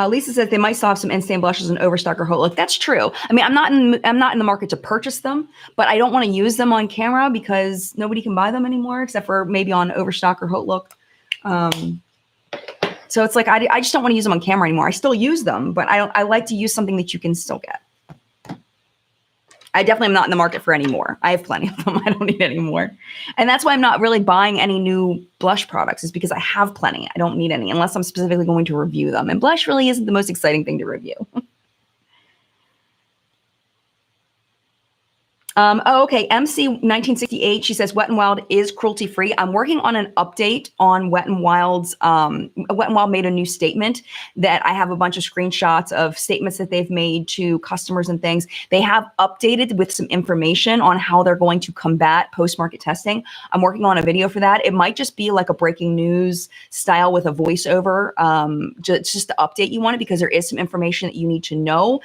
Lisa says they might still have some instant blushes and Overstock or Haute Look. That's true. I mean, I'm not in the market to purchase them, but I don't want to use them on camera because nobody can buy them anymore except for maybe on Overstock or Haute Look. So it's like I just don't want to use them on camera anymore. I still use them, but I like to use something that you can still get. I definitely am not in the market for any more. I have plenty of them. I don't need any more. And that's why I'm not really buying any new blush products, is because I have plenty. I don't need any unless I'm specifically going to review them. And blush really isn't the most exciting thing to review. Okay. MC 1968. She says Wet n Wild is cruelty free. I'm working on an update on Wet n Wild's. Wet n Wild made a new statement that I have a bunch of screenshots of statements that they've made to customers and things. They have updated with some information on how they're going to combat post-market testing. I'm working on a video for that. It might just be like a breaking news style with a voiceover, just to update you on it, because there is some information that you need to know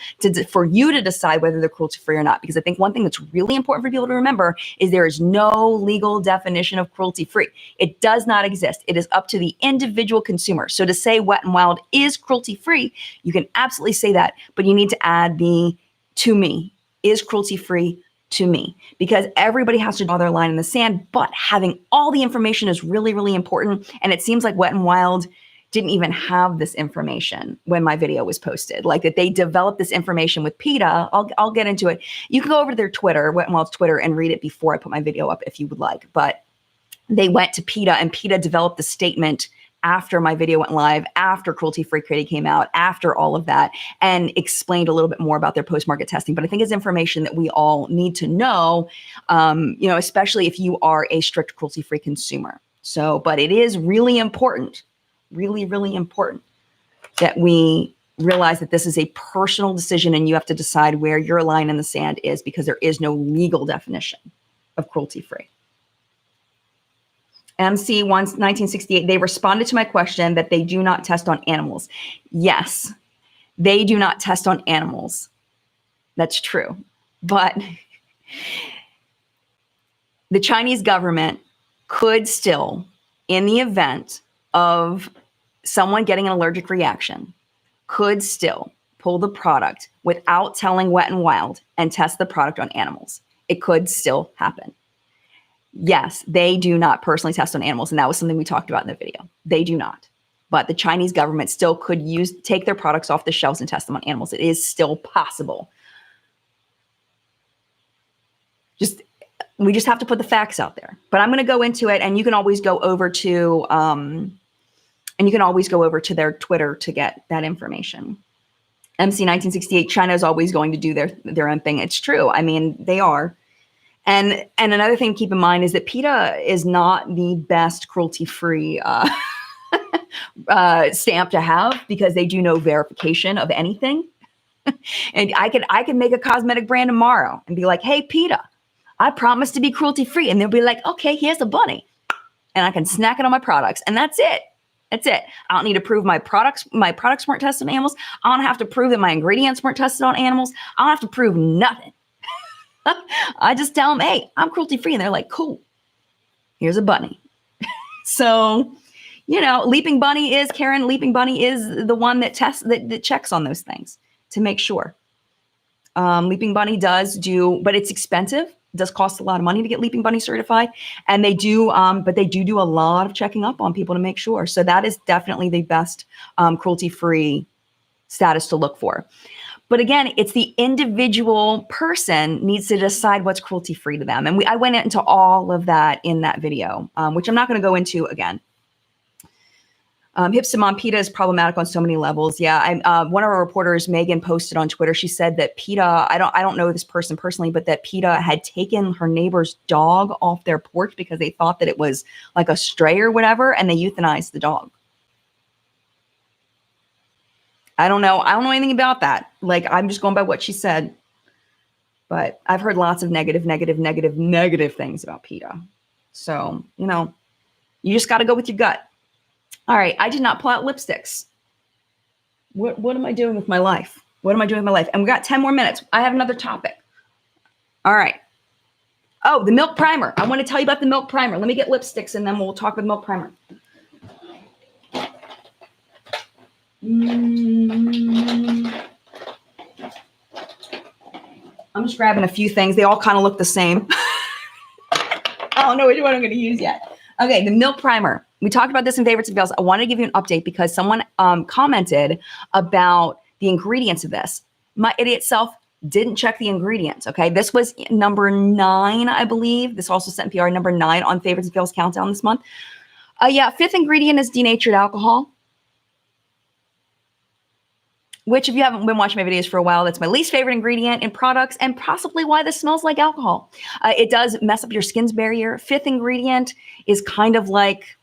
for you to decide whether they're cruelty free or not. Because I think one thing that's really important for people to remember is there is no legal definition of cruelty free. It does not exist. It is up to the individual consumer. So to say Wet n Wild is cruelty free, you can absolutely say that, but you need to add the to me, is cruelty free to me, because everybody has to draw their line in the sand, but having all the information is really, really important. And it seems like Wet n Wild didn't even have this information when my video was posted, like that they developed this information with PETA. I'll get into it. You can go over to their Twitter, Wet n Wild's Twitter, and read it before I put my video up if you would like. But they went to PETA, and PETA developed the statement after my video went live, after Cruelty Free Creative came out, after all of that, and explained a little bit more about their post-market testing. But I think it's information that we all need to know, especially if you are a strict cruelty-free consumer. So, but it is really important, really, really important that we realize that this is a personal decision and you have to decide where your line in the sand is, because there is no legal definition of cruelty-free. MC 1968, they responded to my question that they do not test on animals. Yes, they do not test on animals. That's true. But the Chinese government could still, in the event of someone getting an allergic reaction, could still pull the product without telling Wet n Wild and test the product on animals. It could still happen. Yes, they do not personally test on animals, and that was something we talked about in the video. They do not. But the Chinese government still could take their products off the shelves and test them on animals. It is still possible. We just have to put the facts out there. But I'm going to go into it, and you can always go over to their Twitter to get that information. MC 1968, China is always going to do their own thing. It's true. I mean, they are. And another thing to keep in mind is that PETA is not the best cruelty-free stamp to have, because they do no verification of anything. And I could make a cosmetic brand tomorrow and be like, hey, PETA, I promise to be cruelty-free. And they'll be like, okay, here's a bunny. And I can snack it on my products. And that's it. That's it. I don't need to prove my products weren't tested on animals. I don't have to prove that my ingredients weren't tested on animals. I don't have to prove nothing. I just tell them, hey, I'm cruelty free. And they're like, cool, here's a bunny. So, Leaping Bunny is the one that tests, that checks on those things to make sure. Leaping Bunny does do, but it's expensive does cost a lot of money to get Leaping Bunny certified. And they do, but they do a lot of checking up on people to make sure. So that is definitely the best cruelty-free status to look for. But again, it's the individual person needs to decide what's cruelty-free to them. And I went into all of that in that video, which I'm not going to go into again. Hypsamon PETA is problematic on so many levels. Yeah, one of our reporters, Megan, posted on Twitter. She said that PETA, I don't know this person personally, but that PETA had taken her neighbor's dog off their porch because they thought that it was like a stray or whatever, and they euthanized the dog. I don't know anything about that. Like, I'm just going by what she said. But I've heard lots of negative things about PETA. So, you know, you just got to go with your gut. All right, I did not pull out lipsticks. What am I doing with my life? What am I doing with my life? And we got 10 more minutes. I have another topic. All right. Oh, the Milk Primer. I want to tell you about the Milk Primer. Let me get lipsticks and then we'll talk about the Milk Primer. I'm just grabbing a few things. They all kind of look the same. I don't know which one I'm going to use yet. Okay, the Milk Primer. We talked about this in Favorites and Fails. I wanted to give you an update because someone commented about the ingredients of this. My idiot self didn't check the ingredients, okay? This was number 9, I believe. This also sent PR number 9 on Favorites and Fails Countdown this month. Yeah, 5th ingredient is denatured alcohol, which if you haven't been watching my videos for a while, that's my least favorite ingredient in products and possibly why this smells like alcohol. It does mess up your skin's barrier. 5th ingredient is kind of like,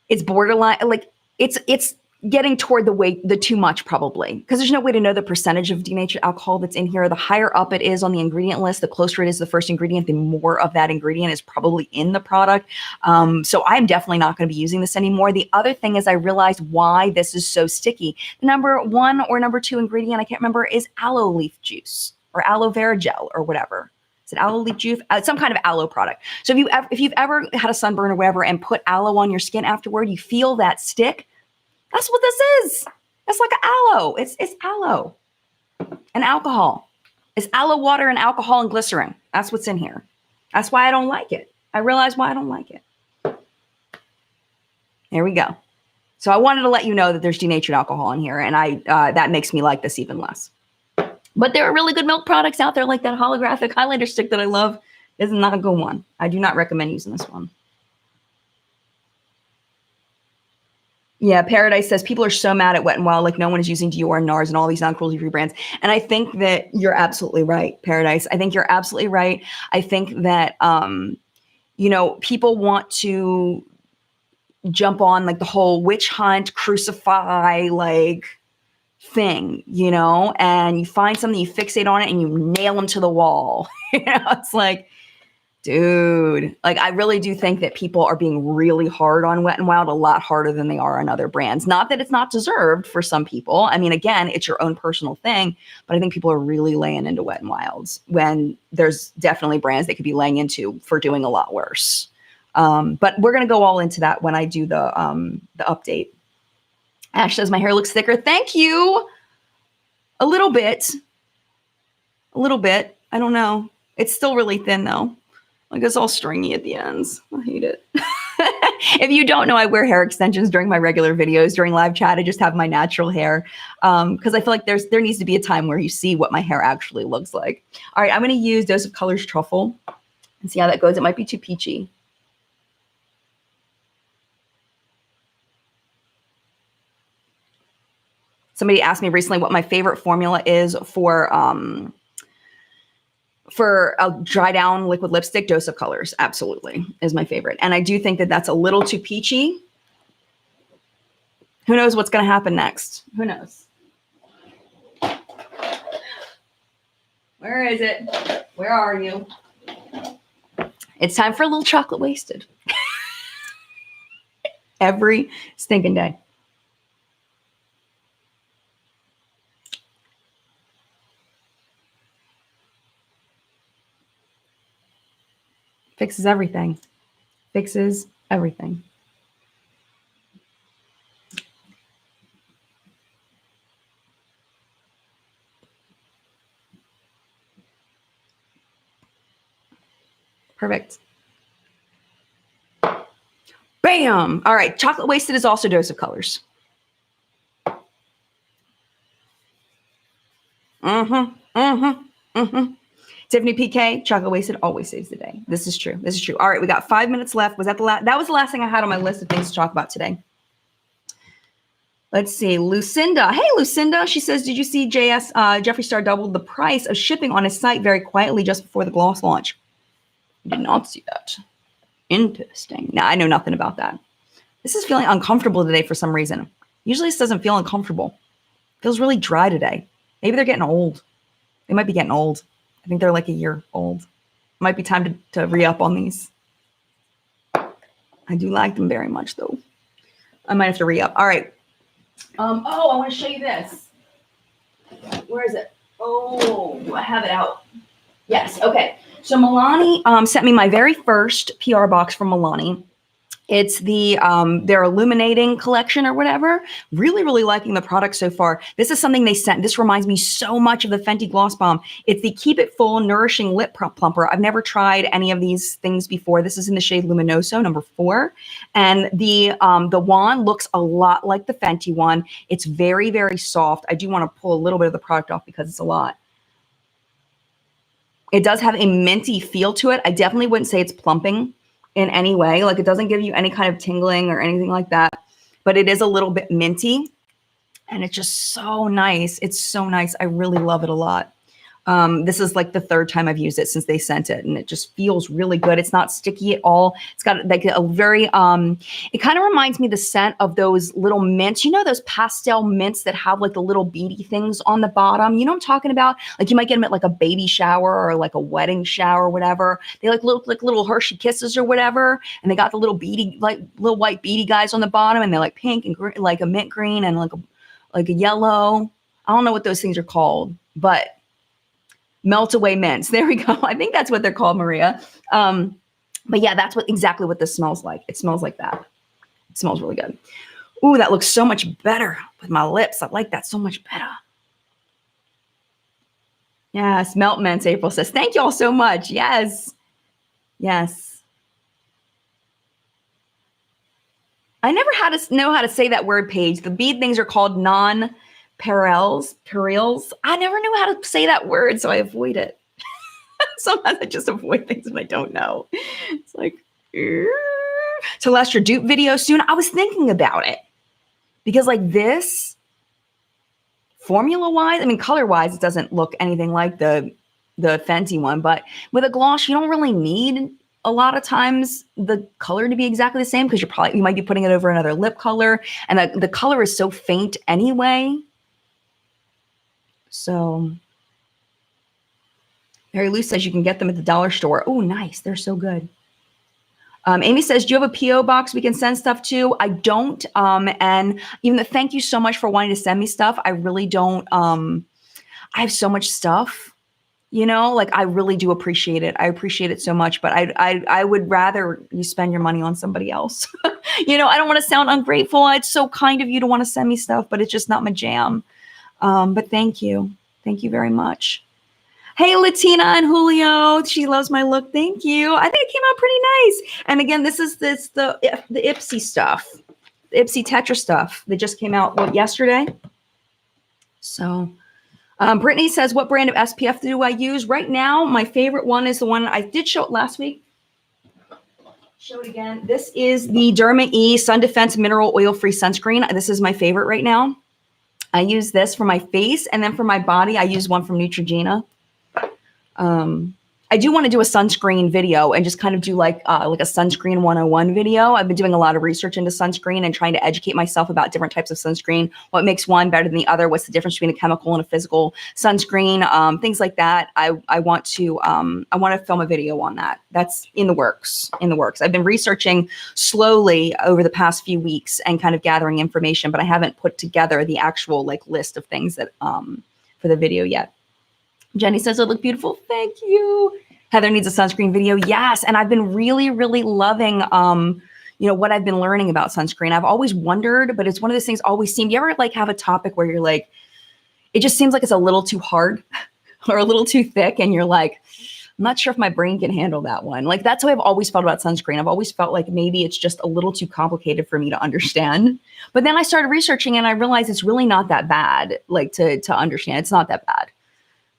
it's borderline, like it's getting toward the too much probably, because there's no way to know the percentage of denatured alcohol that's in here. The higher up it is on the ingredient list, the closer it is to the first ingredient, the more of that ingredient is probably in the product. So I'm definitely not going to be using this anymore. The other thing is I realized why this is so sticky. The number 1 or number 2 ingredient, I can't remember, is aloe leaf juice or aloe vera gel or whatever. Is it aloe leaf juice? Some kind of aloe product. So if you've ever had a sunburn or whatever and put aloe on your skin afterward, you feel that stick. That's what this is. It's like an aloe. It's aloe and alcohol. It's aloe water and alcohol and glycerin. That's what's in here. That's why I don't like it. I realize why I don't like it. There we go. So I wanted to let you know that there's denatured alcohol in here, and that makes me like this even less. But there are really good milk products out there, like that holographic highlighter stick that I love. This is not a good one. I do not recommend using this one. Yeah, Paradise says people are so mad at Wet n Wild, like no one is using Dior and NARS and all these non-cruelty-free brands. And I think that you're absolutely right, Paradise. I think you're absolutely right. I think that, you know, people want to jump on like the whole witch hunt, crucify, like thing, you know, and you find something, you fixate on it and you nail them to the wall. You know, it's like, dude, like I really do think that people are being really hard on Wet n Wild, a lot harder than they are on other brands. Not that it's not deserved for some people. I mean, again, it's your own personal thing, but I think people are really laying into Wet n Wilds when there's definitely brands they could be laying into for doing a lot worse. But we're going to go all into that when I do the update. Ash says, my hair looks thicker. Thank you. A little bit. I don't know. It's still really thin though. Like it's all stringy at the ends. I hate it. If you don't know, I wear hair extensions during my regular videos. During live chat, I just have my natural hair because I feel like there needs to be a time where you see what my hair actually looks like. All right, I'm going to use Dose of Colors Truffle and see how that goes. It might be too peachy. Somebody asked me recently what my favorite formula is for a dry down liquid lipstick. Dose of Colors absolutely is my favorite. And I do think that that's a little too peachy. Who knows what's going to happen next? Who knows? Where is it? Where are you? It's time for a little chocolate wasted. Every stinking day. Fixes everything. Fixes everything. Perfect. Bam. All right. Chocolate Wasted is also Dose of Colors. Tiffany PK, Chocolate Wasted always saves the day. This is true. This is true. All right. We got 5 minutes left. Was that the last? That was the last thing I had on my list of things to talk about today. Let's see. Lucinda. Hey, Lucinda. She says, did you see Jeffree Star doubled the price of shipping on his site very quietly just before the gloss launch? I did not see that. Interesting. Now, I know nothing about that. This is feeling uncomfortable today for some reason. Usually this doesn't feel uncomfortable. It feels really dry today. Maybe they're getting old. They might be getting old. I think they're like a year old. Might be time to re-up on these. I do like them very much, though. I might have to re-up. All right. Oh, I want to show you this. Where is it? Oh, I have it out. Yes. Okay. So Milani sent me my very first PR box from Milani. It's the their illuminating collection or whatever. Really, really liking the product so far. This is something they sent. This reminds me so much of the Fenty Gloss Bomb. It's the Keep It Full Nourishing Lip Plumper. I've never tried any of these things before. This is in the shade Luminoso, number 4. And the wand looks a lot like the Fenty one. It's very, very soft. I do want to pull a little bit of the product off because it's a lot. It does have a minty feel to it. I definitely wouldn't say it's plumping in any way. Like, it doesn't give you any kind of tingling or anything like that, but it is a little bit minty and it's just so nice. It's so nice. I really love it a lot. This is like the 3rd time I've used it since they sent it, and it just feels really good. It's not sticky at all. It's got like a very, it kind of reminds me of the scent of those little mints. You know, those pastel mints that have like the little beady things on the bottom? You know what I'm talking about? Like, you might get them at like a baby shower or like a wedding shower or whatever. They like look like little Hershey Kisses or whatever. And they got the little beady, like little white beady guys on the bottom, and they're like pink and green, like a mint green and like a yellow. I don't know what those things are called, but melt away mints. There we go. I think that's what they're called, Maria. But yeah, that's exactly what this smells like. It smells like that. It smells really good. Ooh, that looks so much better with my lips. I like that so much better. Yes, melt mints, April says. Thank you all so much. Yes. Yes. I never had to know how to say that word, Paige. The bead things are called non-perils. I never knew how to say that word, so I avoid it. Sometimes I just avoid things when I don't know. It's like, Celestia dupe video soon. I was thinking about it because like this, formula-wise, I mean, color-wise, it doesn't look anything like the Fenty one, but with a gloss, you don't really need a lot of times the color to be exactly the same because you might be putting it over another lip color, and the color is so faint anyway. So Mary Lou says you can get them at the dollar store. Oh, nice. They're so good. Amy says, do you have a P.O. box we can send stuff to? I don't. And even though, thank you so much for wanting to send me stuff. I really don't. I have so much stuff, you know, like I really do appreciate it. I appreciate it so much, but I would rather you spend your money on somebody else. You know, I don't want to sound ungrateful. It's so kind of you to want to send me stuff, but it's just not my jam. But thank you. Thank you very much. Hey, Latina and Julio. She loves my look. Thank you. I think it came out pretty nice. And again, this is the Ipsy stuff, the Ipsy Tetra stuff that just came out yesterday. So Brittany says, what brand of SPF do I use? Right now, my favorite one is the one I did show it last week. Show it again. This is the Derma E Sun Defense Mineral Oil-Free Sunscreen. This is my favorite right now. I use this for my face, and then for my body, I use one from Neutrogena. I do want to do a sunscreen video and just kind of do like a sunscreen 101 video. I've been doing a lot of research into sunscreen and trying to educate myself about different types of sunscreen, what makes one better than the other, what's the difference between a chemical and a physical sunscreen, things like that. I want to film a video on that. That's in the works. I've been researching slowly over the past few weeks and kind of gathering information, but I haven't put together the actual like list of things that for the video yet. Jenny says, I look beautiful. Thank you. Heather needs a sunscreen video. Yes. And I've been really, really loving, what I've been learning about sunscreen. I've always wondered, but it's one of those things always seem, do you ever like have a topic where you're like, it just seems like it's a little too hard or a little too thick. And you're like, I'm not sure if my brain can handle that one. Like, that's how I've always felt about sunscreen. I've always felt like maybe it's just a little too complicated for me to understand. But then I started researching and I realized it's really not that bad, like to understand. It's not that bad.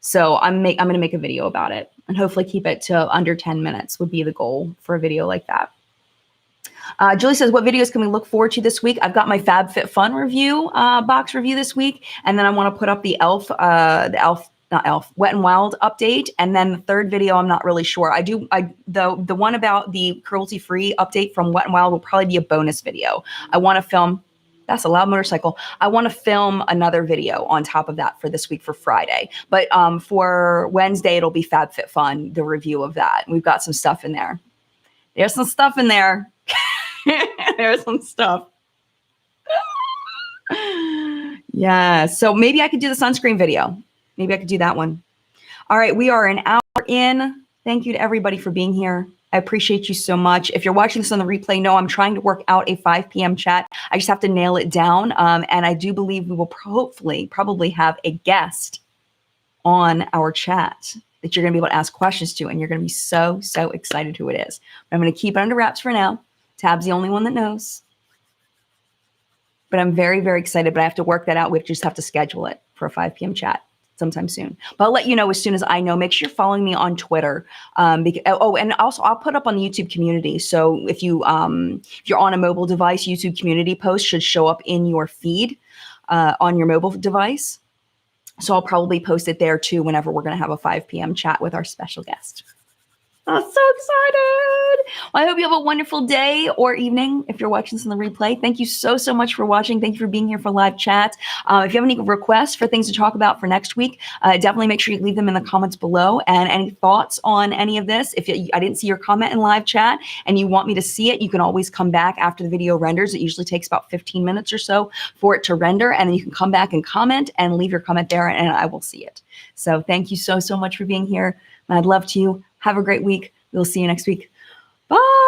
So I'm going to make a video about it and hopefully keep it to under 10 minutes would be the goal for a video like that. Julie says, what videos can we look forward to this week? I've got my FabFitFun review, box review this week. And then I want to put up the Wet n Wild update. And then the third video, I'm not really sure. The one about the cruelty-free update from Wet n Wild will probably be a bonus video. I want to film, that's a loud motorcycle. I want to film another video on top of that for this week for Friday. But for Wednesday, it'll be FabFitFun, the review of that. We've got some stuff in there. There's some stuff in there. There's some stuff. Yeah, so maybe I could do the sunscreen video. Maybe I could do that one. All right, we are an hour in. Thank you to everybody for being here. I appreciate you so much. If you're watching this on the replay, no, I'm trying to work out a 5 p.m. chat. I just have to nail it down. And I do believe we will hopefully probably have a guest on our chat that you're going to be able to ask questions to. And you're going to be so, so excited who it is. But I'm going to keep it under wraps for now. Tab's the only one that knows. But I'm very, very excited. But I have to work that out. We just have to schedule it for a 5 p.m. chat sometime soon. But I'll let you know as soon as I know. Make sure you're following me on Twitter. And also I'll put up on the YouTube community. So if you're on a mobile device, YouTube community post should show up in your feed on your mobile device. So I'll probably post it there too whenever we're going to have a 5 p.m. chat with our special guest. I'm so excited. Well, I hope you have a wonderful day or evening if you're watching this on the replay. Thank you so, so much for watching. Thank you for being here for live chat. If you have any requests for things to talk about for next week, definitely make sure you leave them in the comments below. And any thoughts on any of this, if I didn't see your comment in live chat and you want me to see it, you can always come back after the video renders. It usually takes about 15 minutes or so for it to render. And then you can come back and comment and leave your comment there and I will see it. So thank you so, so much for being here. I'd love to. Have a great week. We'll see you next week. Bye.